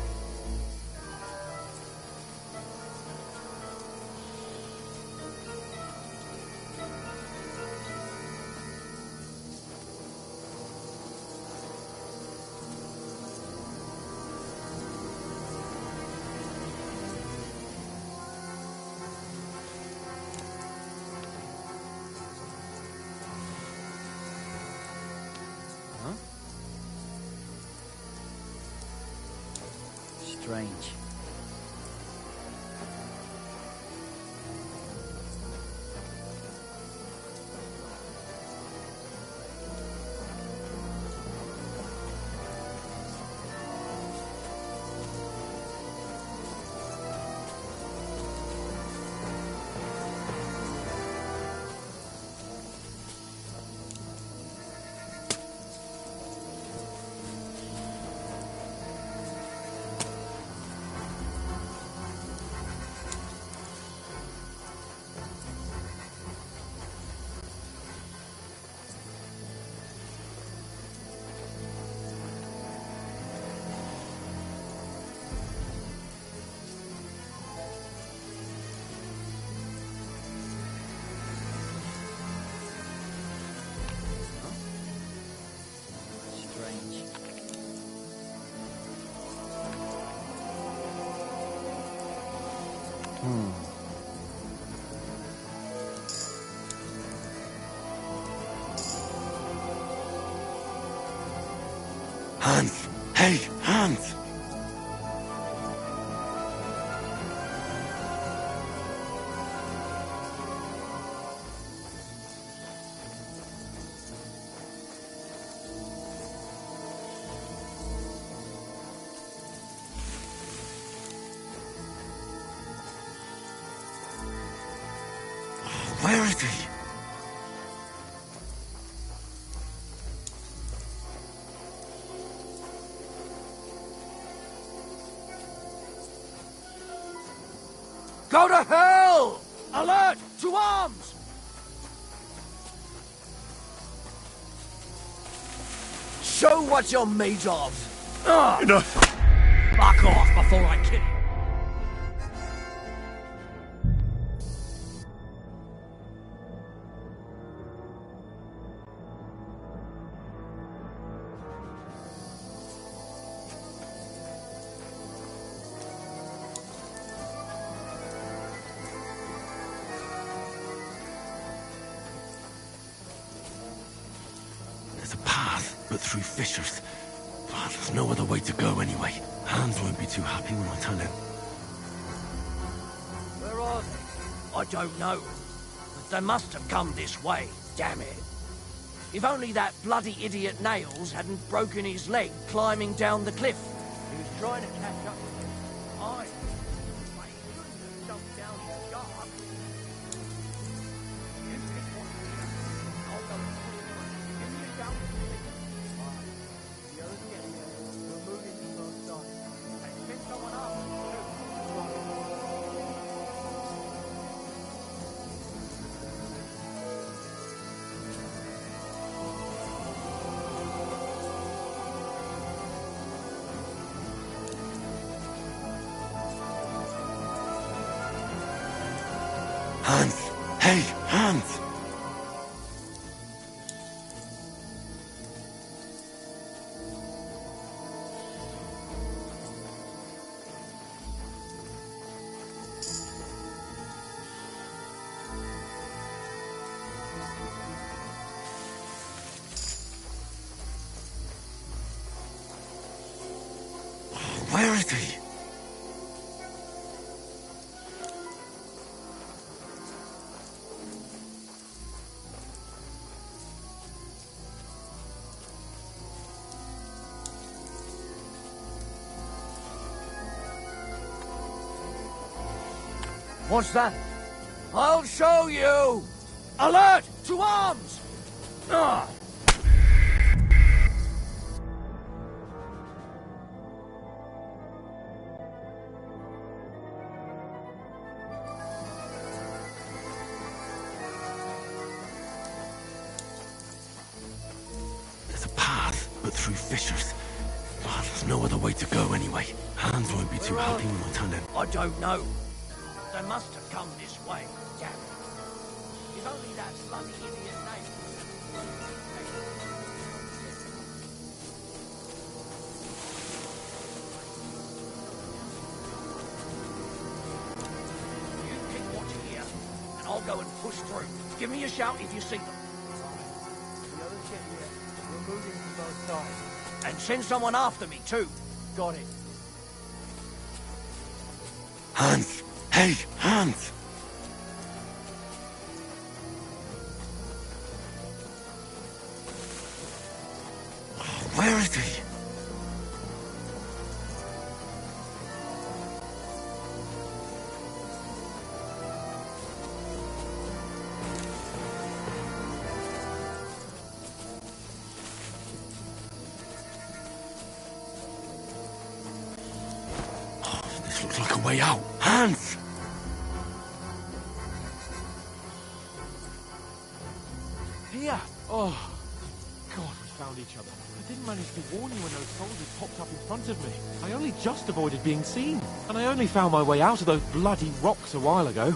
Strange. Hans! Hey, Hans! Where is he? Go to hell! Alert! To arms! Show what you're made of! Enough! Fuck off before I kill you! There's a path, but through fissures. But there's no other way to go anyway. Hans won't be too happy when I tell him. Where are they? I don't know. But they must have come this way, damn it. If only that bloody idiot Nails hadn't broken his leg climbing down the cliff. He was trying to catch up with him. Aye. But he shouldn't have jumped down in the dark. You keep watching here. I'll go and push through. Give me a shout if you see them. Aye. The others get here. We'll move in from both sides. And send someone after me, too. Hans! Hey, Hans! Where is he? What's that? I'll show you! Alert! To arms! Ah! There's a path, but through fissures. Oh, there's no other way to go anyway. Hans won't be too happy when I turn them. I don't know. They must have come this way, damn it. If only that bloody idiot name. You keep watching here, and I'll go and push through. Give me a shout if you see them. The others get here. We're moving from both sides. And send someone after me, too. Got it. Hans! Hey, Hans! Where is he? This looks like a way out. Hans! Here! Oh, God, we found each other. I didn't manage to warn you when those soldiers popped up in front of me. I only just avoided being seen. And I only found my way out of those bloody rocks a while ago.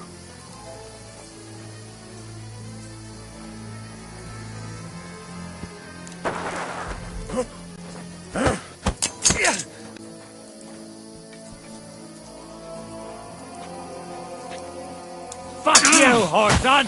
Fuck you, Horton!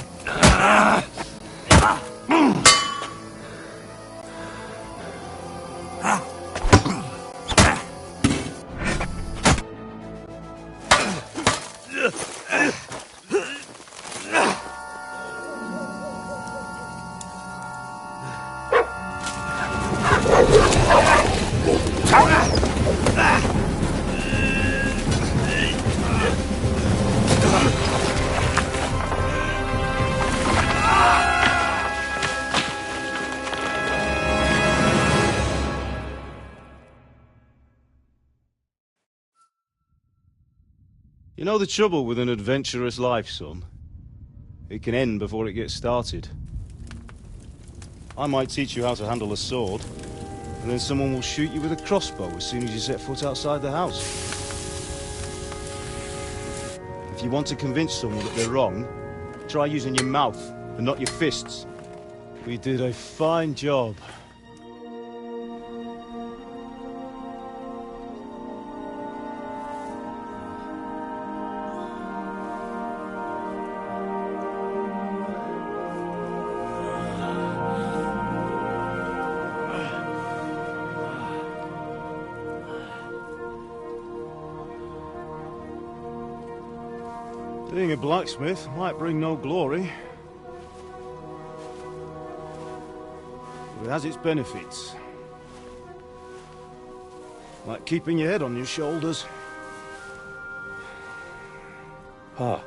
You know the trouble with an adventurous life, son? It can end before it gets started. I might teach you how to handle a sword, and then someone will shoot you with a crossbow as soon as you set foot outside the house. If you want to convince someone that they're wrong, try using your mouth and not your fists. We did a fine job. Being a blacksmith might bring no glory, but it has its benefits. Like keeping your head on your shoulders. Ah.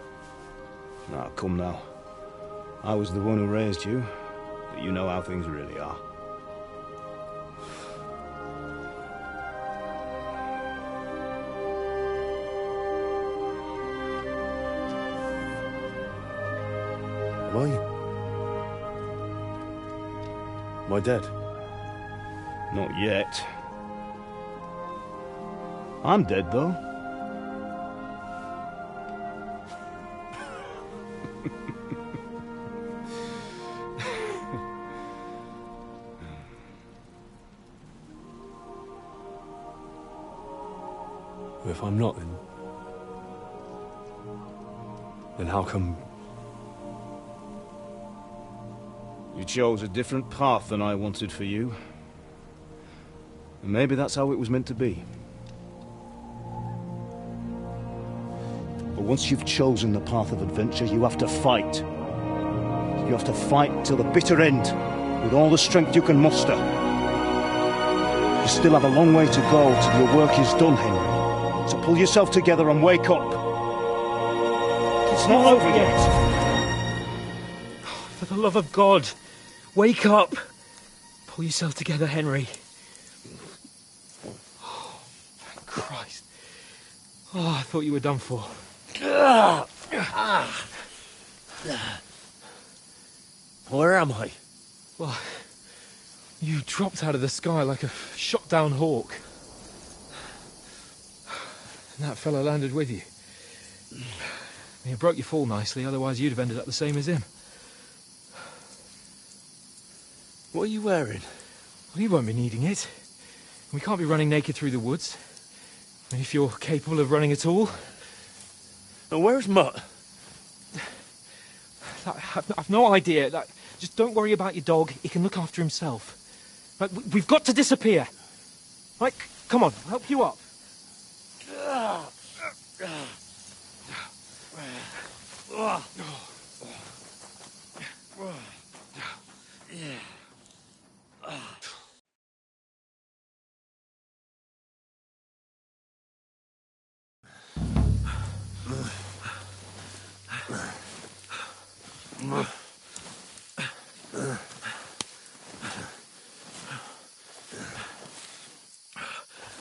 Now, come now. I was the one who raised you, but you know how things really are. Am I dead? Not yet. I'm dead, though. If I'm not, then how come... You chose a different path than I wanted for you. And maybe that's how it was meant to be. But once you've chosen the path of adventure, you have to fight. You have to fight till the bitter end, with all the strength you can muster. You still have a long way to go till your work is done, Henry. So pull yourself together and wake up. It's not over yet. For the love of God, wake up! Pull yourself together, Henry. Oh, thank Christ. Oh, I thought you were done for. Where am I? Well, you dropped out of the sky like a shot-down hawk. And that fella landed with you. You broke your fall nicely, otherwise you'd have ended up the same as him. What are you wearing? Well, you won't be needing it. We can't be running naked through the woods. And if you're capable of running at all... And where's Mutt? I've no idea. Just don't worry about your dog. He can look after himself. Right, we've got to disappear. Right, come on, I'll help you up.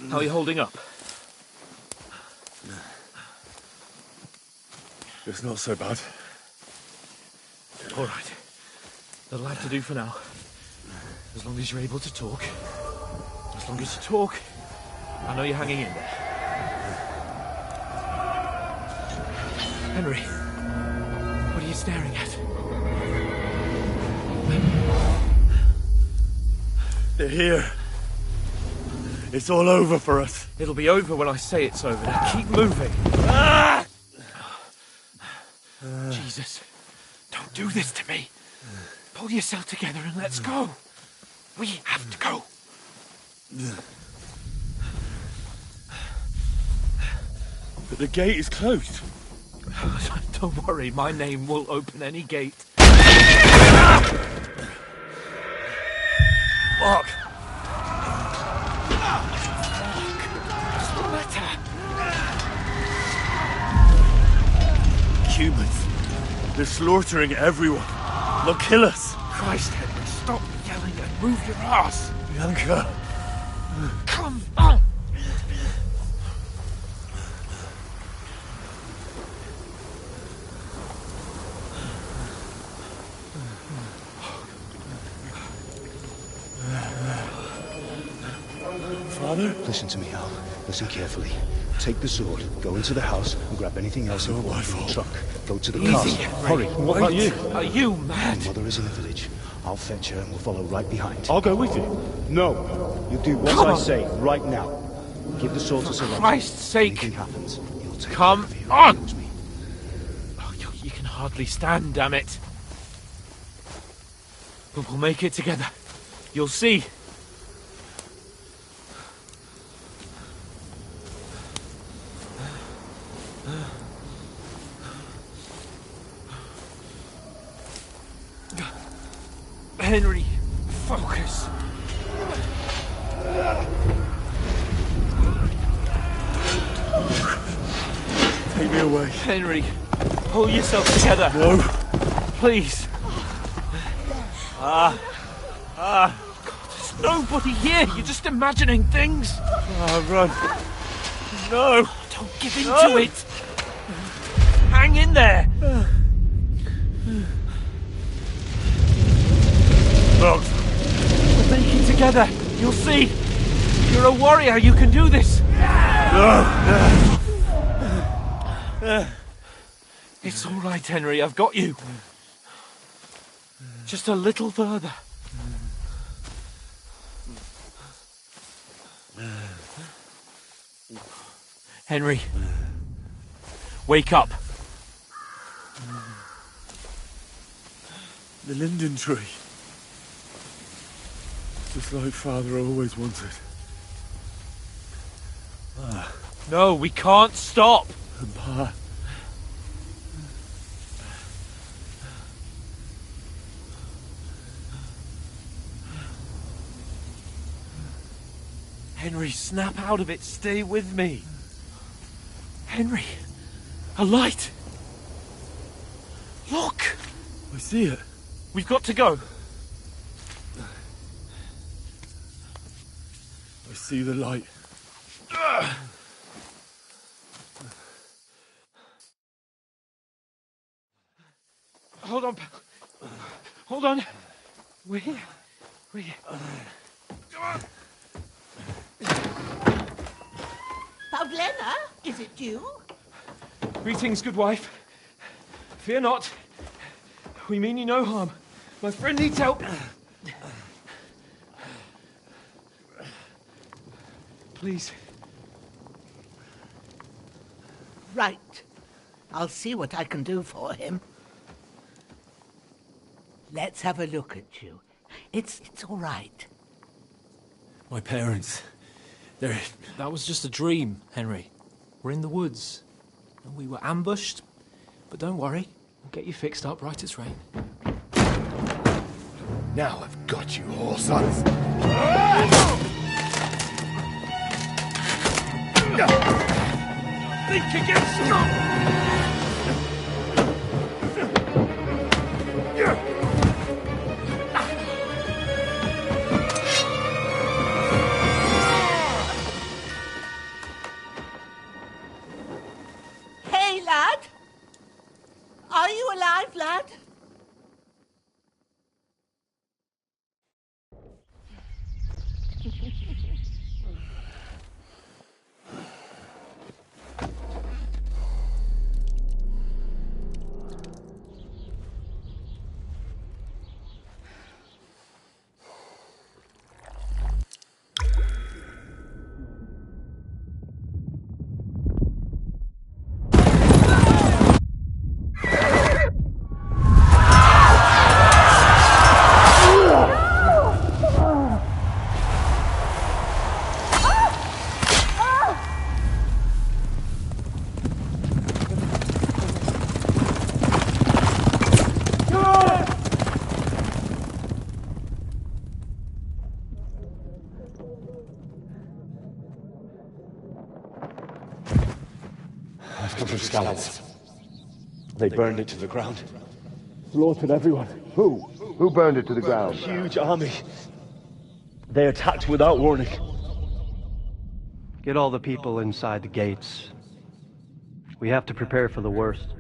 How are you holding up? It's not so bad. All right. That'll have to do for now. As long as you're able to talk. As long as you talk, I know you're hanging in there. Henry, what are you staring at? They're here. It's all over for us. It'll be over when I say it's over. Now keep moving. Jesus, don't do this to me. Pull yourself together and let's go. We have to go. But the gate is closed. Don't worry, my name will open any gate. Fuck. Humans. They're slaughtering everyone. They'll kill us. Christ, Henry, stop yelling and move your ass. Bianca. Come on. Father? Listen to me, Al. Listen carefully. Take the sword, go into the house, and grab anything else in the truck. Go to the castle. Hurry. What about you? Are you mad? My mother is in the village. I'll fetch her and we'll follow right behind. I'll go with you. No. You do what I say right now. Give the sword to Sir Roger. For Christ's sake. Anything happens, he'll take Come care of you. on. He knows me. Oh, you can hardly stand, damn it. But we'll make it together. You'll see. Henry, focus. Take me away. Henry, pull yourself together. No. Please. There's nobody here. You're just imagining things. Run. No. Don't give in to it. Hang in there. Look. We'll make it together. You'll see. You're a warrior. You can do this. It's all right, Henry. I've got you. Just a little further. Henry, wake up. The linden tree. Just like Father always wanted. No, we can't stop. And Pa. Henry, snap out of it. Stay with me. Henry, a light. Look. I see it. We've got to go. I see the light. Hold on. Hold on. We're here. We're here. Come on. Pavlena, is it you? Greetings, good wife. Fear not. We mean you no harm. My friend needs help. Please. Right. I'll see what I can do for him. Let's have a look at you. It's all right. My parents, they're... That was just a dream, Henry. We're in the woods. And we were ambushed. But don't worry. We'll get you fixed up right as rain. Now I've got you, whore sons. Think again, Hey, lad! Are you alive, lad? I've come from Scallops. They burned it to the ground. Slaughtered everyone. Who? Who burned it to the ground? Huge army. They attacked without warning. Get all the people inside the gates. We have to prepare for the worst.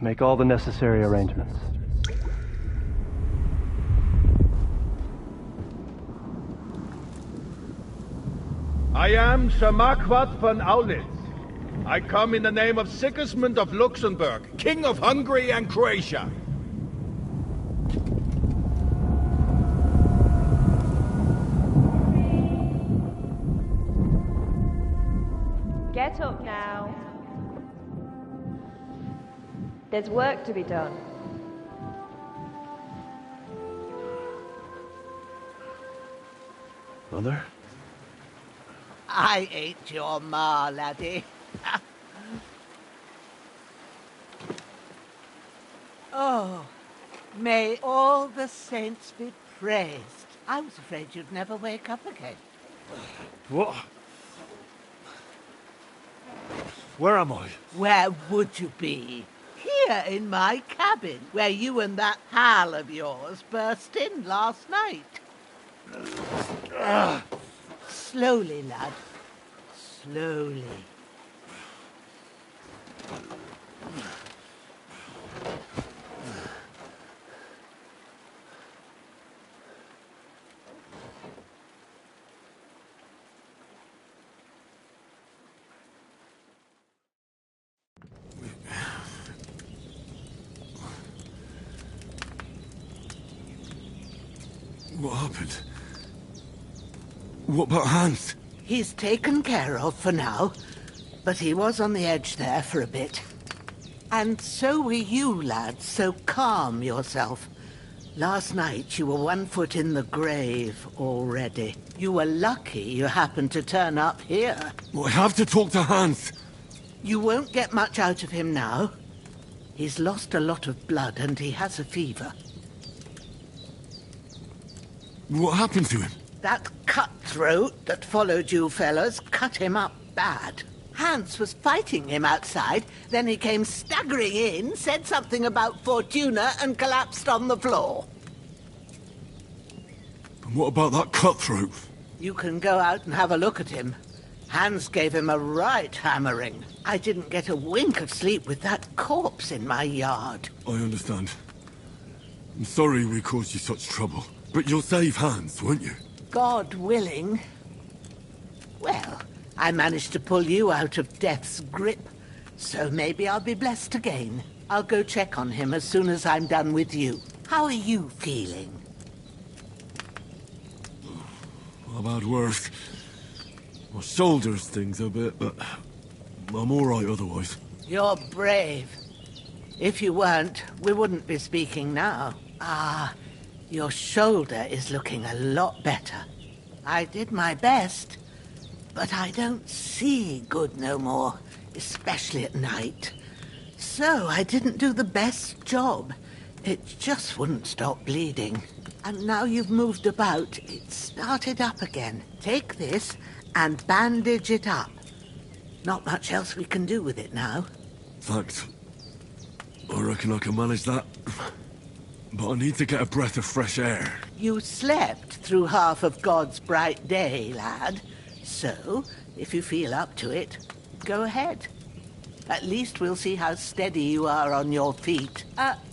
Make all the necessary arrangements. I am Sir Marquardt von Aulitz. I come in the name of Sigismund of Luxembourg, King of Hungary and Croatia. Get up now. There's work to be done. Mother? I ain't your ma, laddie. Oh, may all the saints be praised. I was afraid you'd never wake up again. What? Where am I? Where would you be? Here in my cabin, where you and that pal of yours burst in last night. Slowly, lad. Slowly. What happened? What about Hans? He's taken care of for now, but he was on the edge there for a bit. And so were you, lad, so calm yourself. Last night you were 1 foot in the grave already. You were lucky you happened to turn up here. Well, I have to talk to Hans. You won't get much out of him now. He's lost a lot of blood and he has a fever. What happened to him? That cutthroat that followed you fellas cut him up bad. Hans was fighting him outside. Then he came staggering in, said something about Fortuna, and collapsed on the floor. And what about that cutthroat? You can go out and have a look at him. Hans gave him a right hammering. I didn't get a wink of sleep with that corpse in my yard. I understand. I'm sorry we caused you such trouble. But you'll save Hans, won't you? God willing. Well, I managed to pull you out of death's grip, so maybe I'll be blessed again. I'll go check on him as soon as I'm done with you. How are you feeling? I've had worse. My shoulder stings a bit, but I'm all right otherwise. You're brave. If you weren't, we wouldn't be speaking now. Ah, your shoulder is looking a lot better. I did my best, but I don't see good no more, especially at night. So I didn't do the best job. It just wouldn't stop bleeding. And now you've moved about, it started up again. Take this and bandage it up. Not much else we can do with it now. Thanks. I reckon I can manage that. But I need to get a breath of fresh air. You slept through half of God's bright day, lad. So, if you feel up to it, go ahead. At least we'll see how steady you are on your feet.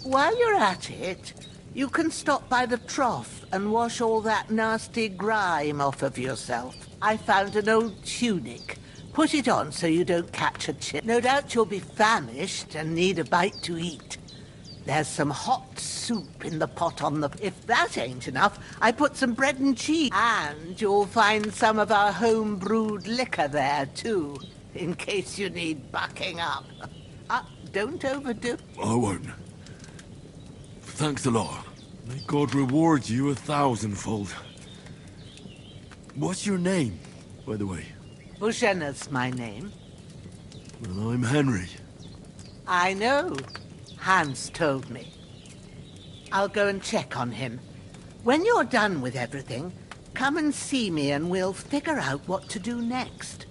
While you're at it, you can stop by the trough and wash all that nasty grime off of yourself. I found an old tunic. Put it on so you don't catch a chill. No doubt you'll be famished and need a bite to eat. There's some hot soup in the pot on the... If that ain't enough, I put some bread and cheese. And you'll find some of our home-brewed liquor there, too, in case you need bucking up. Don't overdo... I won't. Thanks a lot. May God reward you 1,000-fold. What's your name, by the way? Bushenna's my name. Well, I'm Henry. I know. Hans told me. I'll go and check on him. When you're done with everything, come and see me and we'll figure out what to do next.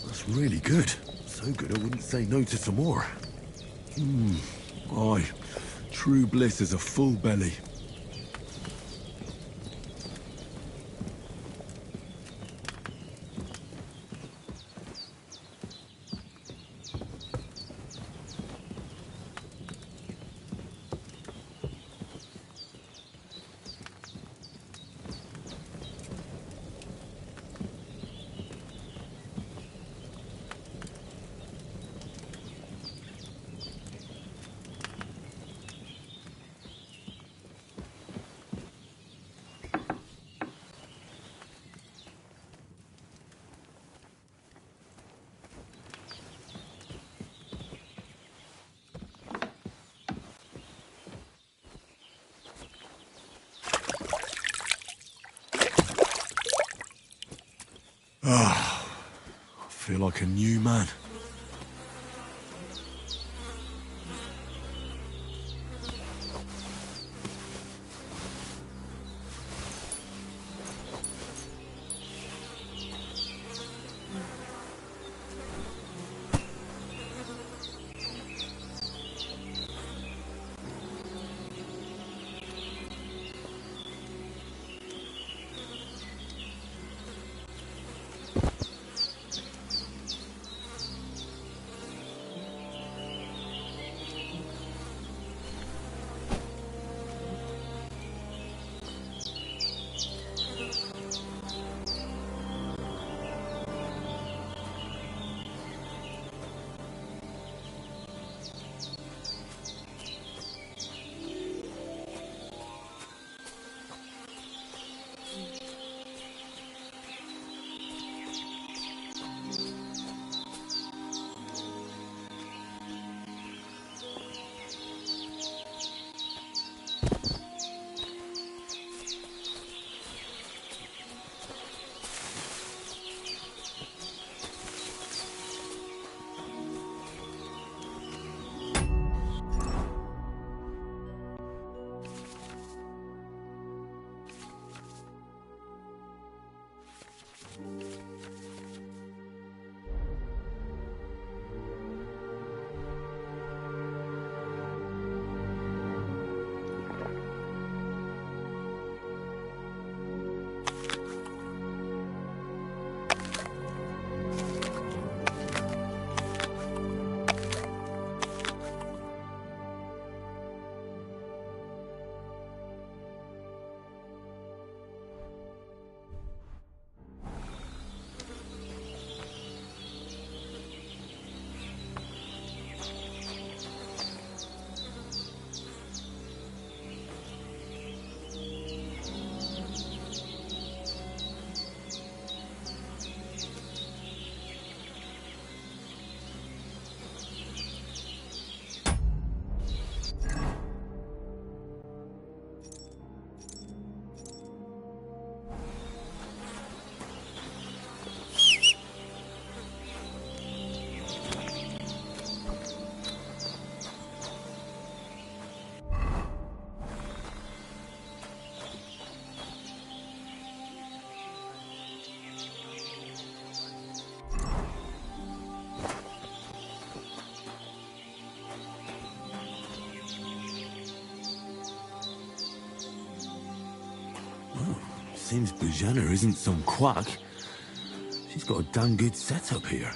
That's really good. So good I wouldn't say no to some more. Aye. True bliss is a full belly. I feel like a new man. Seems Bojana isn't some quack. She's got a damn good setup here.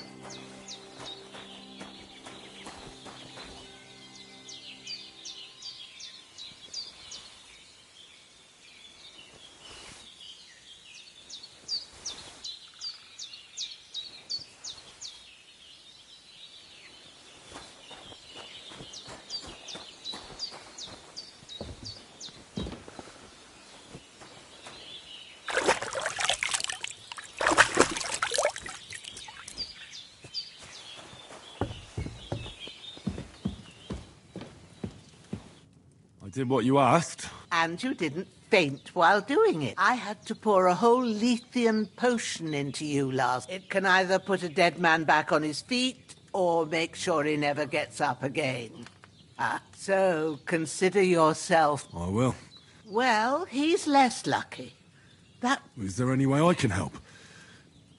I did what you asked. And you didn't faint while doing it. I had to pour a whole Lethean potion into you last. It can either put a dead man back on his feet or make sure he never gets up again. So consider yourself... I will. Well, he's less lucky. Is there any way I can help?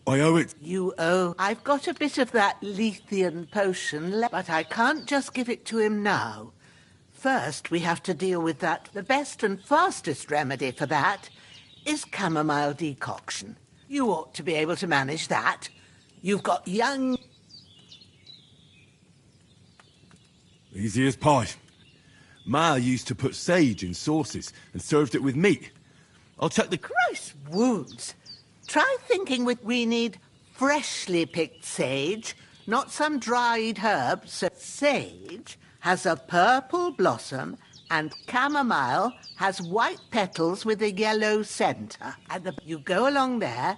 I owe it... You owe... I've got a bit of that Lethean potion left, but I can't just give it to him now. First, we have to deal with that. The best and fastest remedy for that is chamomile decoction. You ought to be able to manage that. You've got young... Easy as pie. Ma used to put sage in sauces and served it with meat. I'll check the... Christ wounds! Try thinking we need freshly picked sage, not some dried herb. So sage has a purple blossom, and chamomile has white petals with a yellow centre. And you go along there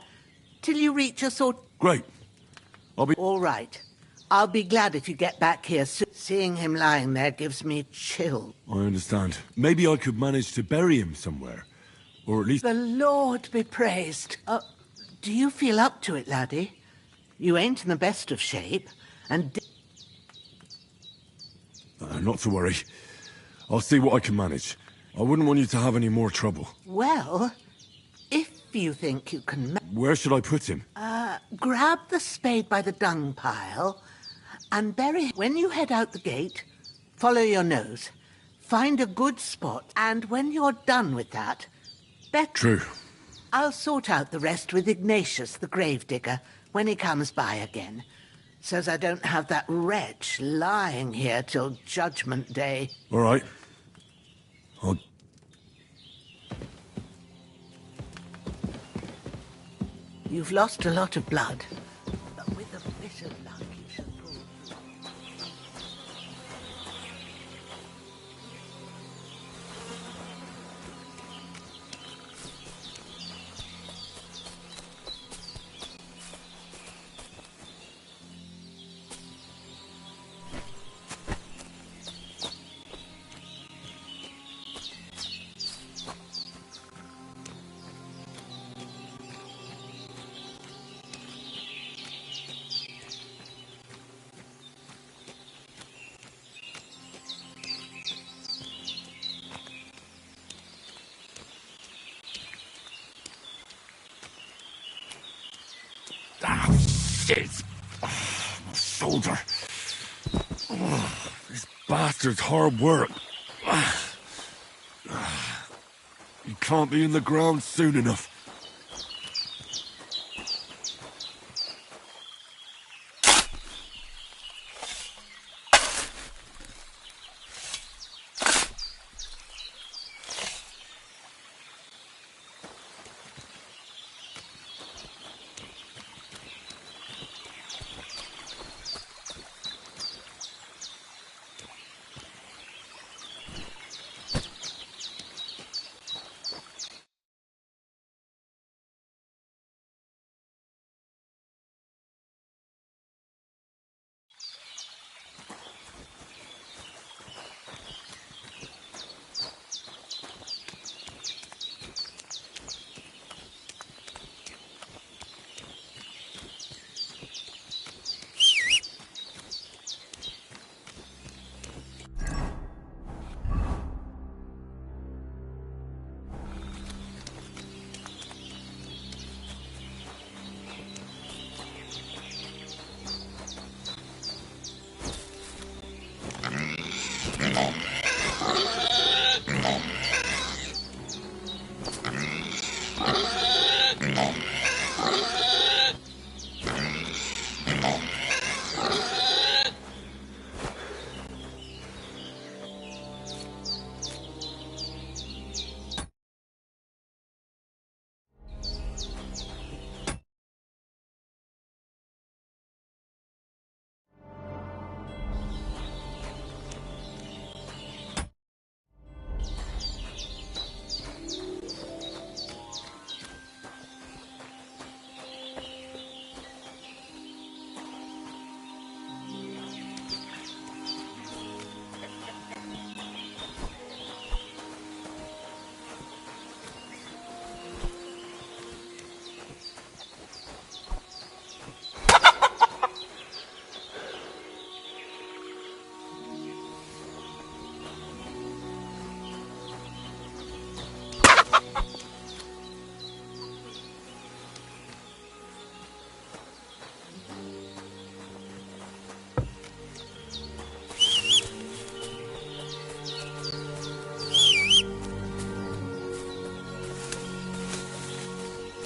till you reach a sort... Great. I'll be... All right. I'll be glad if you get back here soon. Seeing him lying there gives me chills. I understand. Maybe I could manage to bury him somewhere. Or at least... The Lord be praised. Do you feel up to it, laddie? You ain't in the best of shape, and... not to worry. I'll see what I can manage. I wouldn't want you to have any more trouble. Well, if you think you can... Where should I put him? Grab the spade by the dung pile and bury... When you head out the gate, follow your nose. Find a good spot, and when you're done with that... True. I'll sort out the rest with Ignatius, the gravedigger, when he comes by again. So's I don't have that wretch lying here till Judgment Day. All right. You've lost a lot of blood, but with a bit of luck you should pull through. Shit! My shoulder. This bastard's hard work. You can't be in the ground soon enough.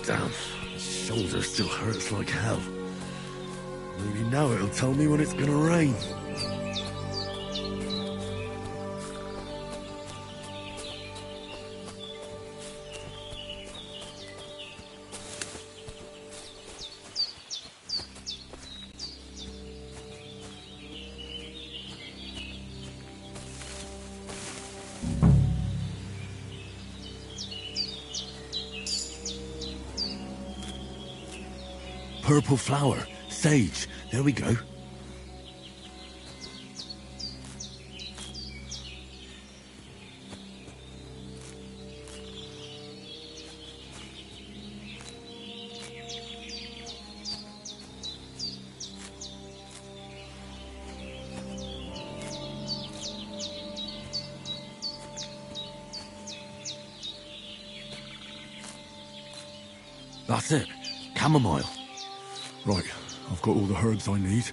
Damn, my shoulder still hurts like hell. Maybe now it'll tell me when it's gonna rain. Purple flower. Sage. There we go. That's it. Chamomile. Right, I've got all the herbs I need,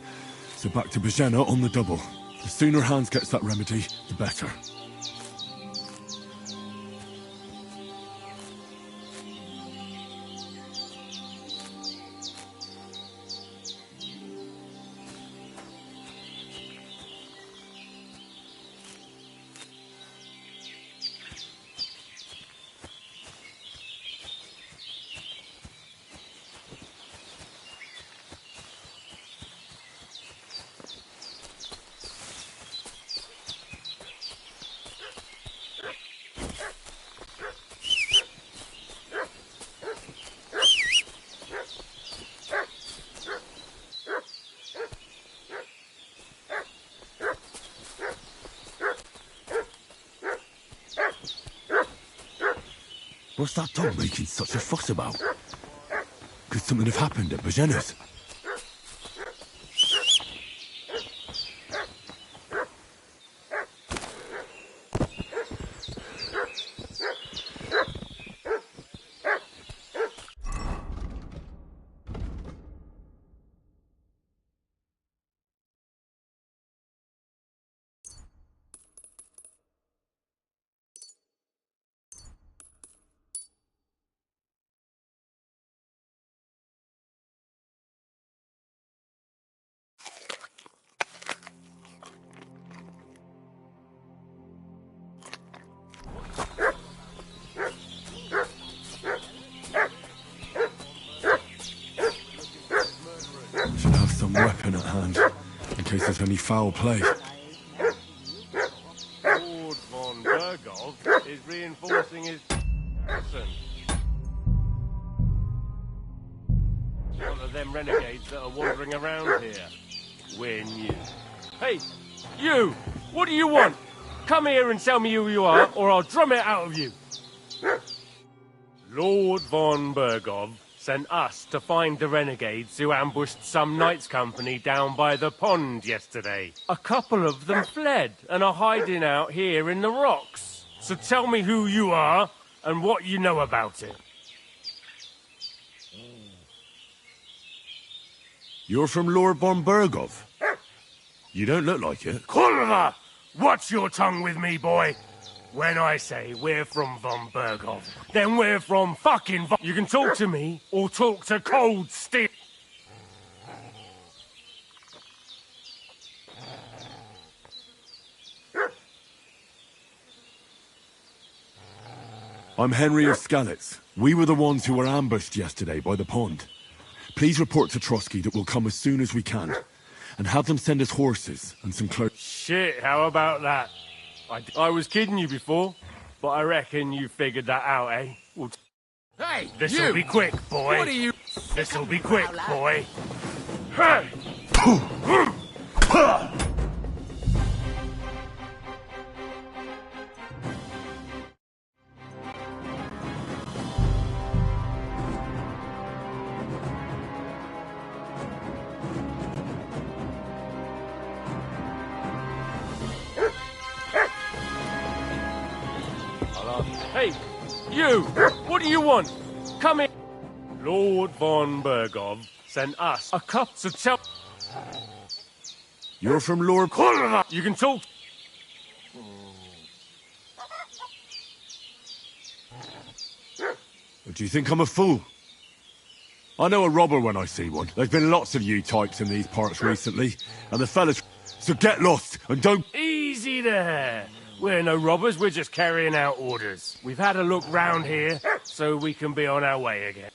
so back to Bajena on the double. The sooner Hans gets that remedy, the better. What's that dog making such a fuss about? Could something have happened at Bajena's? Should have some weapon at hand, in case there's any foul play. Lord von Bergov is reinforcing his person. One of them renegades that are wandering around here. We're new. Hey, you! What do you want? Come here and tell me who you are, or I'll drum it out of you. Lord von Bergov sent us to find the renegades who ambushed some knights' company down by the pond yesterday. A couple of them fled and are hiding out here in the rocks. So tell me who you are and what you know about it. You're from Lord von Bergov? You don't look like it. Kulva! Watch your tongue with me, boy. When I say we're from von Bergov, then we're from fucking You can talk to me, or talk to cold steel. I'm Henry of Skalitz. We were the ones who were ambushed yesterday by the pond. Please report to Trotsky that we'll come as soon as we can. And have them send us horses and some clothes. Shit, how about that? I was kidding you before, but I reckon you figured that out, eh? Well, hey, this'll be quick, boy. What are you... This'll be quick, boy. Hey, you! What do you want? Come in. Lord von Bergov sent us a cup to tell... You're from Lord... You can talk... Do you think I'm a fool? I know a robber when I see one. There's been lots of you types in these parts recently, and the fellas... So get lost, and don't... Easy there. We're no robbers, we're just carrying out orders. We've had a look round here, so we can be on our way again.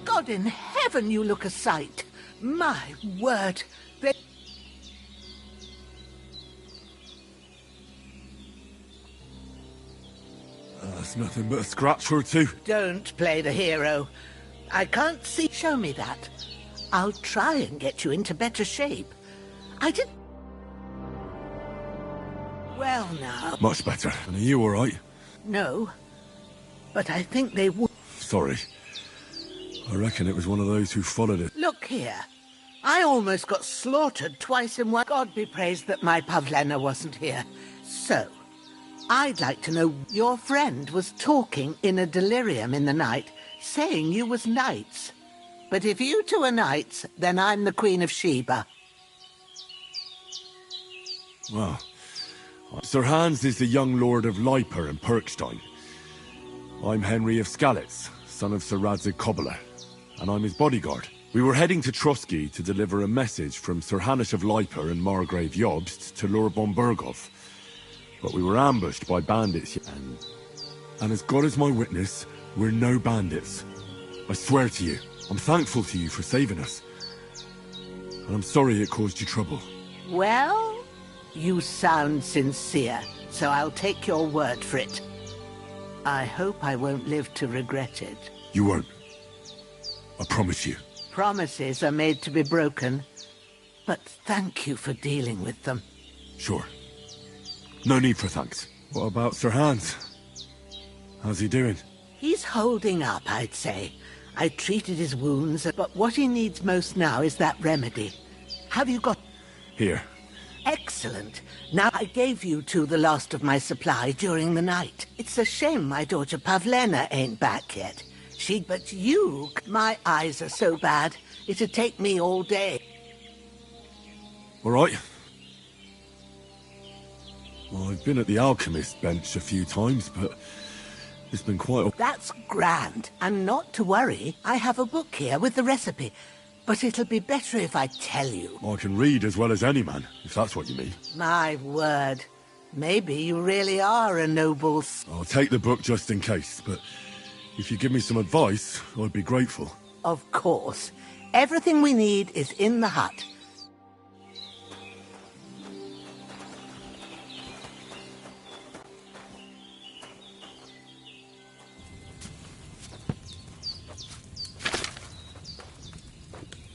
God in heaven, you look a sight. My word. That's nothing but a scratch or two. Don't play the hero. I can't see. Show me that. I'll try and get you into better shape. I did... Well, now... Much better. And are you all right? No. But I think they would... Sorry. I reckon it was one of those who followed it. Look here. I almost got slaughtered twice in one... God be praised that my Pavlena wasn't here. So, I'd like to know... Your friend was talking in a delirium in the night, saying you was knights. But if you two are knights, then I'm the Queen of Sheba. Well, Sir Hans is the young Lord of Leiper and Perkstein. I'm Henry of Skalitz, son of Sir Radzig Cobbler, and I'm his bodyguard. We were heading to Trotsky to deliver a message from Sir Hanush of Leiper and Margrave Jobst to Lord Bombergov. But we were ambushed by bandits, and as God is my witness, we're no bandits. I swear to you, I'm thankful to you for saving us. And I'm sorry it caused you trouble. Well, you sound sincere, so I'll take your word for it. I hope I won't live to regret it. You won't. I promise you. Promises are made to be broken, but thank you for dealing with them. Sure. No need for thanks. What about Sir Hans? How's he doing? He's holding up, I'd say. I treated his wounds, but what he needs most now is that remedy. Have you got... Here. Excellent. Now, I gave you two the last of my supply during the night. It's a shame my daughter Pavlena ain't back yet. But you... My eyes are so bad, it'd take me all day. All right. Well, I've been at the alchemist bench a few times, but it's been quite... That's grand. And not to worry, I have a book here with the recipe. But it'll be better if I tell you. I can read as well as any man, if that's what you mean. My word. Maybe you really are a noble... I'll take the book just in case, but if you give me some advice, I'd be grateful. Of course. Everything we need is in the hut.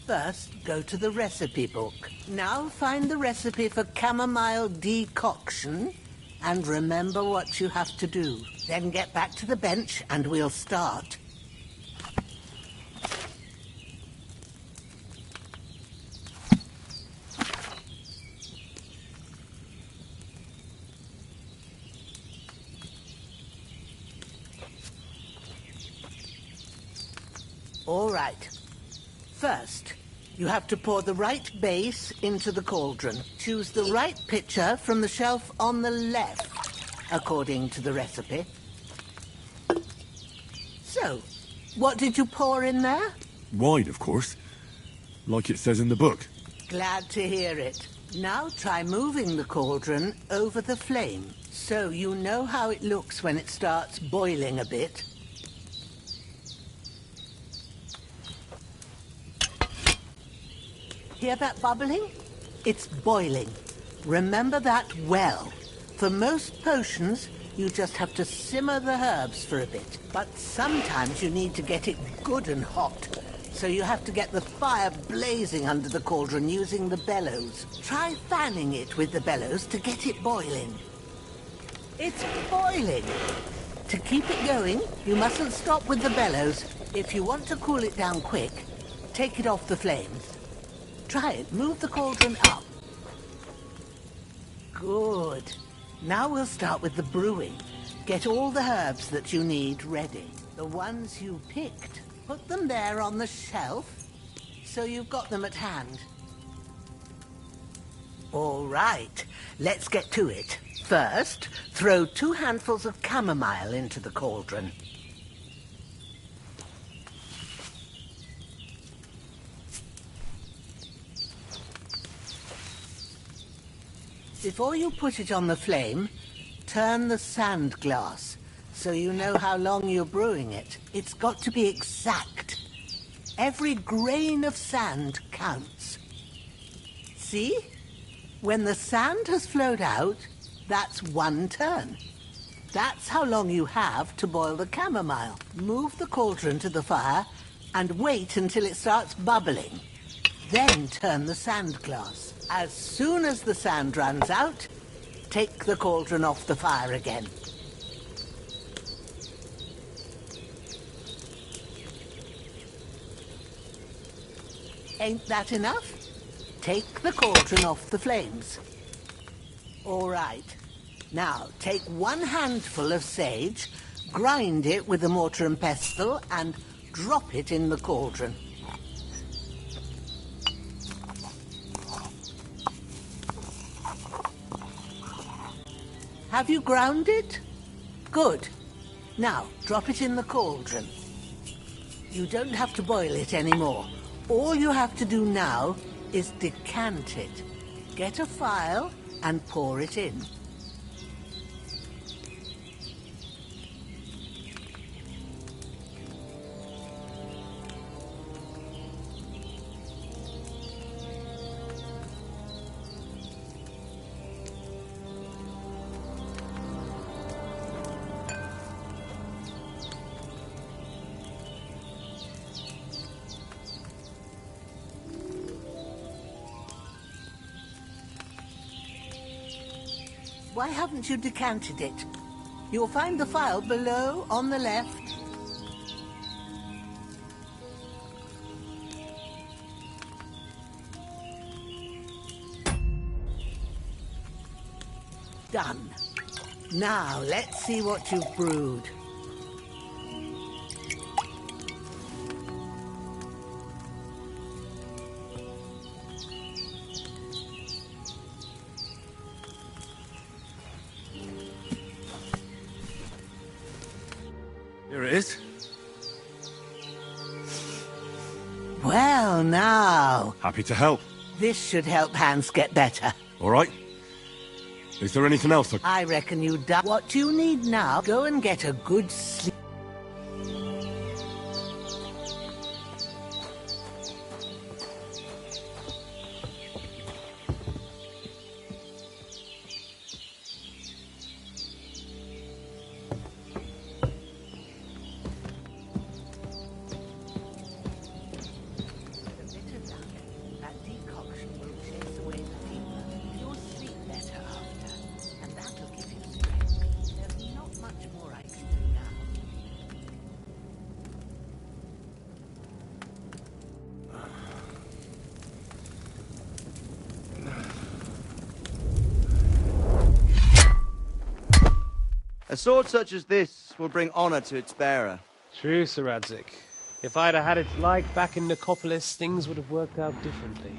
First, go to the recipe book. Now find the recipe for chamomile decoction, and remember what you have to do. Then get back to the bench, and we'll start. All right. First, you have to pour the right base into the cauldron. Choose the right pitcher from the shelf on the left, according to the recipe. So, what did you pour in there? Wine, of course. Like it says in the book. Glad to hear it. Now try moving the cauldron over the flame, so you know how it looks when it starts boiling a bit. Hear that bubbling? It's boiling. Remember that well. For most potions, you just have to simmer the herbs for a bit. But sometimes you need to get it good and hot. So you have to get the fire blazing under the cauldron using the bellows. Try fanning it with the bellows to get it boiling. It's boiling. To keep it going, you mustn't stop with the bellows. If you want to cool it down quick, take it off the flames. Try it. Move the cauldron up. Good. Now we'll start with the brewing. Get all the herbs that you need ready. The ones you picked, put them there on the shelf, so you've got them at hand. All right, let's get to it. First, throw 2 handfuls of chamomile into the cauldron. Before you put it on the flame, turn the sand glass so you know how long you're brewing it. It's got to be exact. Every grain of sand counts. See? When the sand has flowed out, that's 1 turn. That's how long you have to boil the chamomile. Move the cauldron to the fire and wait until it starts bubbling. Then turn the sand glass. As soon as the sand runs out, take the cauldron off the fire again. Ain't that enough? Take the cauldron off the flames. All right. Now, take 1 handful of sage, grind it with a mortar and pestle, and drop it in the cauldron. Have you ground it? Good. Now, drop it in the cauldron. You don't have to boil it anymore. All you have to do now is decant it. Get a phial and pour it in. Why haven't you decanted it? You'll find the phial below on the left. Done. Now, let's see what you've brewed. Here it is. Well, now. Happy to help. This should help Hans get better. All right. Is there anything else I reckon you've done what you need now. Go and get a good sleep. A sword such as this will bring honor to its bearer. True, Sir Radzik. If I'd have had its like back in Nicopolis, things would have worked out differently.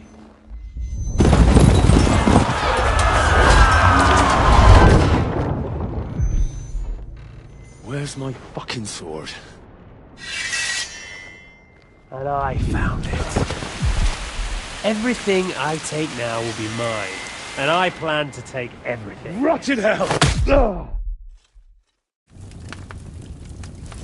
Where's my fucking sword? And I found it. Everything I take now will be mine, and I plan to take everything. Rotted hell! Ugh.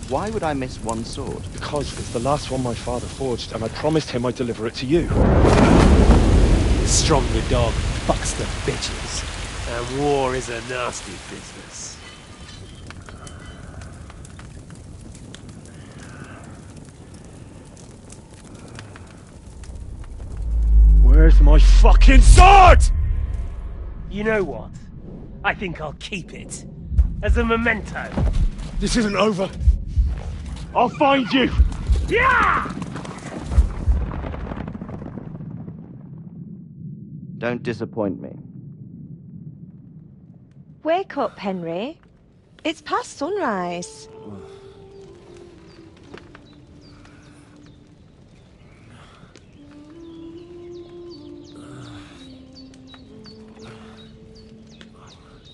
Why would I miss one sword? Because it's the last one my father forged, and I promised him I'd deliver it to you. The stronger dog fucks the bitches, and war is a nasty business. Where's my fucking sword? You know what? I think I'll keep it. As a memento. This isn't over. I'll find you! Yeah! Don't disappoint me. Wake up, Henry. It's past sunrise.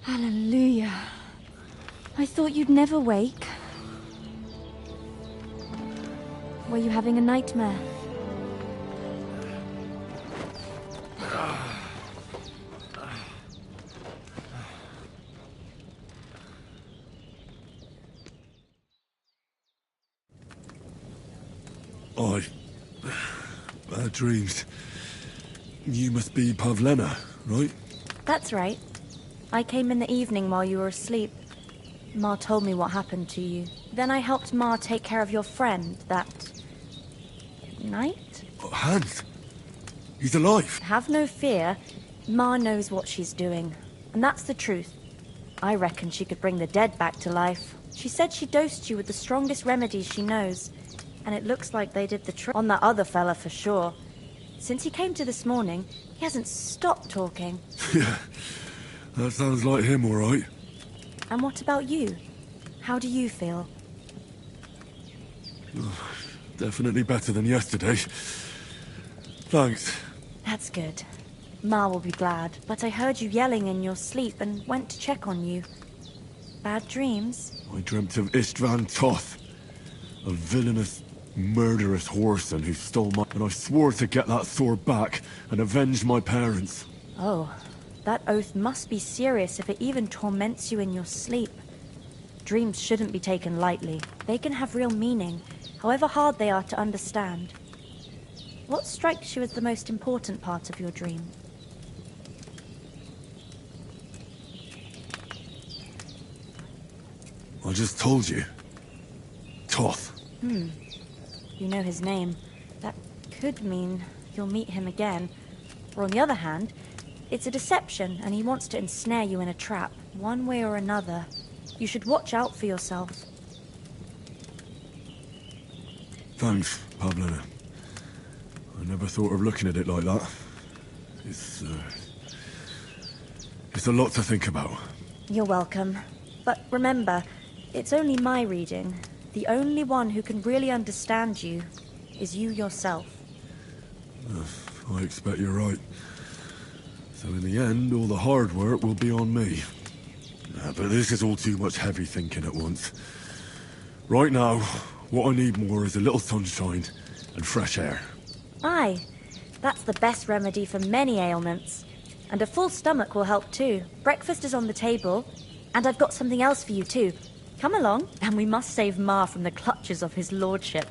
Hallelujah. I thought you'd never wake. Were you having a nightmare? Bad dreams. You must be Pavlena, right? That's right. I came in the evening while you were asleep. Ma told me what happened to you. Then I helped Ma take care of your friend that night? Hans! He's alive! Have no fear. Ma knows what she's doing. And that's the truth. I reckon she could bring the dead back to life. She said she dosed you with the strongest remedies she knows. And it looks like they did the trick on that other fella for sure. Since he came to this morning, he hasn't stopped talking. Yeah, that sounds like him, all right. And what about you? How do you feel? Definitely better than yesterday. Thanks. That's good. Ma will be glad, but I heard you yelling in your sleep and went to check on you. Bad dreams? I dreamt of Istvan Toth, a villainous, murderous whoreson who stole my... And I swore to get that sword back and avenge my parents. Oh, that oath must be serious if it even torments you in your sleep. Dreams shouldn't be taken lightly. They can have real meaning, however hard they are to understand. What strikes you as the most important part of your dream? I just told you. Toth. You know his name. That could mean you'll meet him again. Or on the other hand, it's a deception and he wants to ensnare you in a trap, one way or another. You should watch out for yourself. Thanks, Pavlena. I never thought of looking at it like that. It's a lot to think about. You're welcome. But remember, it's only my reading. The only one who can really understand you is you yourself. I expect you're right. So in the end, all the hard work will be on me. But this is all too much heavy thinking at once. Right now, what I need more is a little sunshine and fresh air. Aye, that's the best remedy for many ailments. And a full stomach will help too. Breakfast is on the table, and I've got something else for you too. Come along, and we must save Ma from the clutches of his lordship.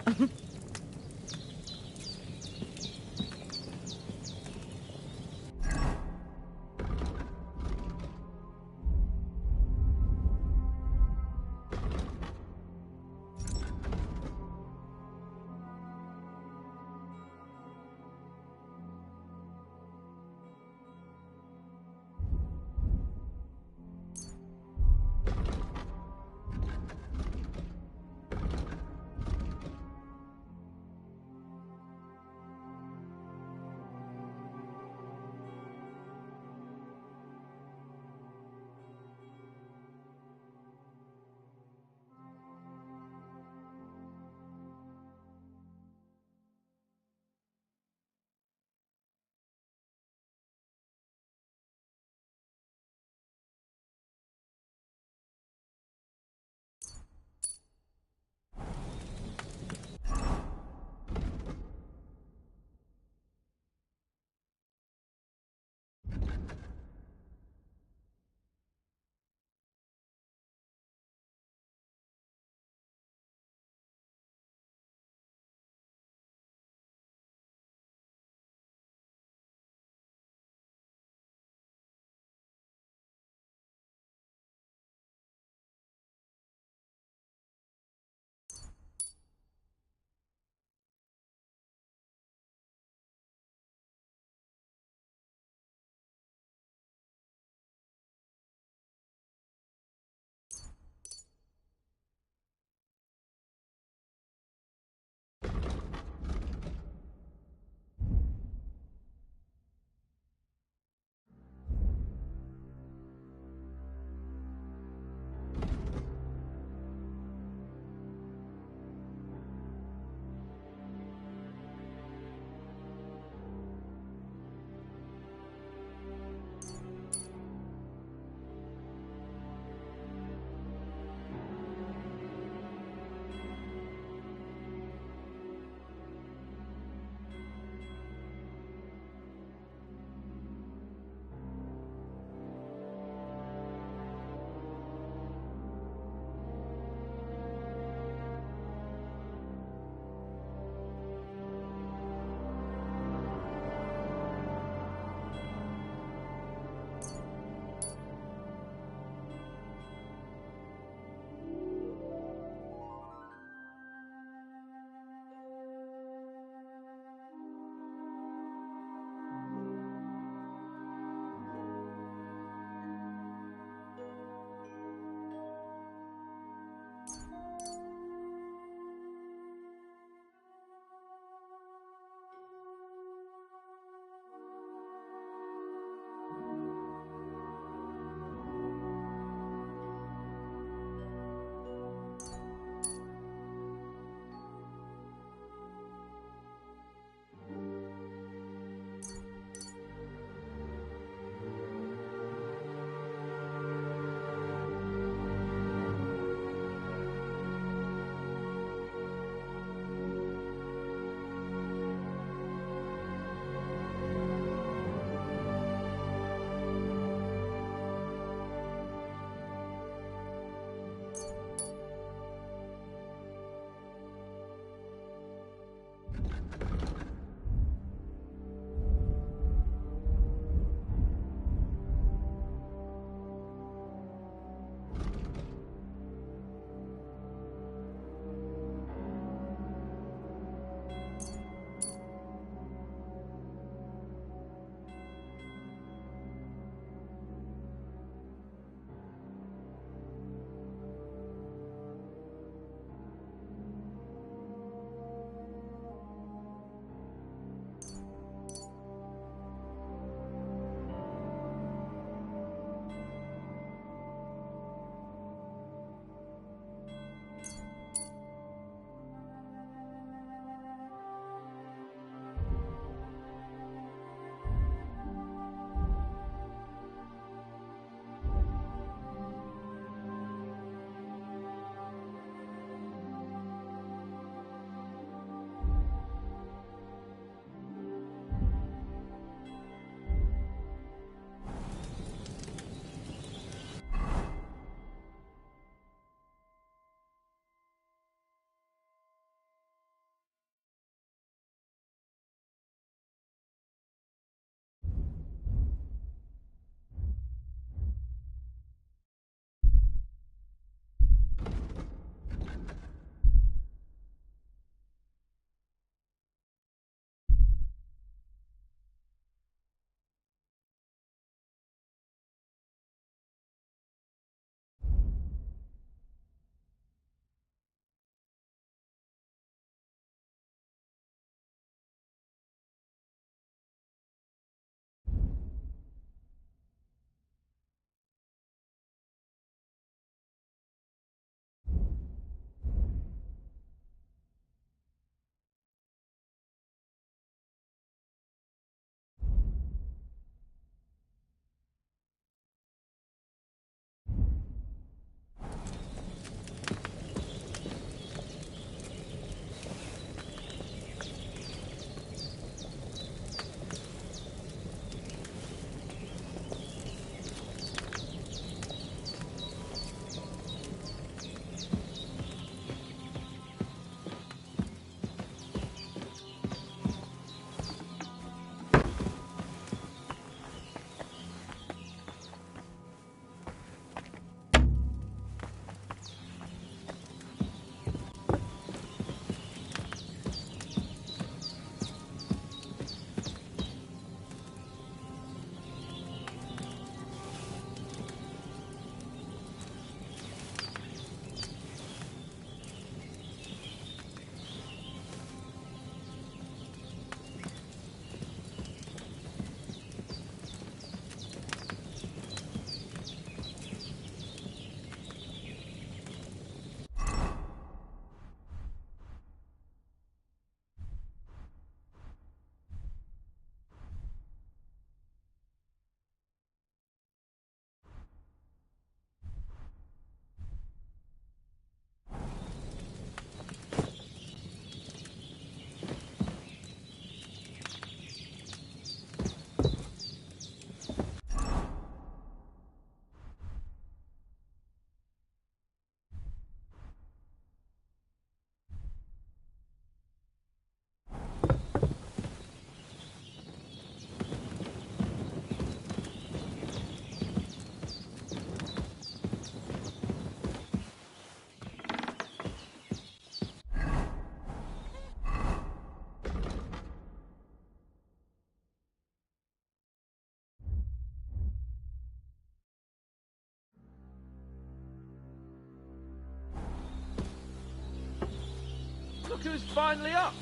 Look who's finally up.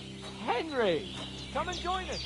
Henry, come and join us.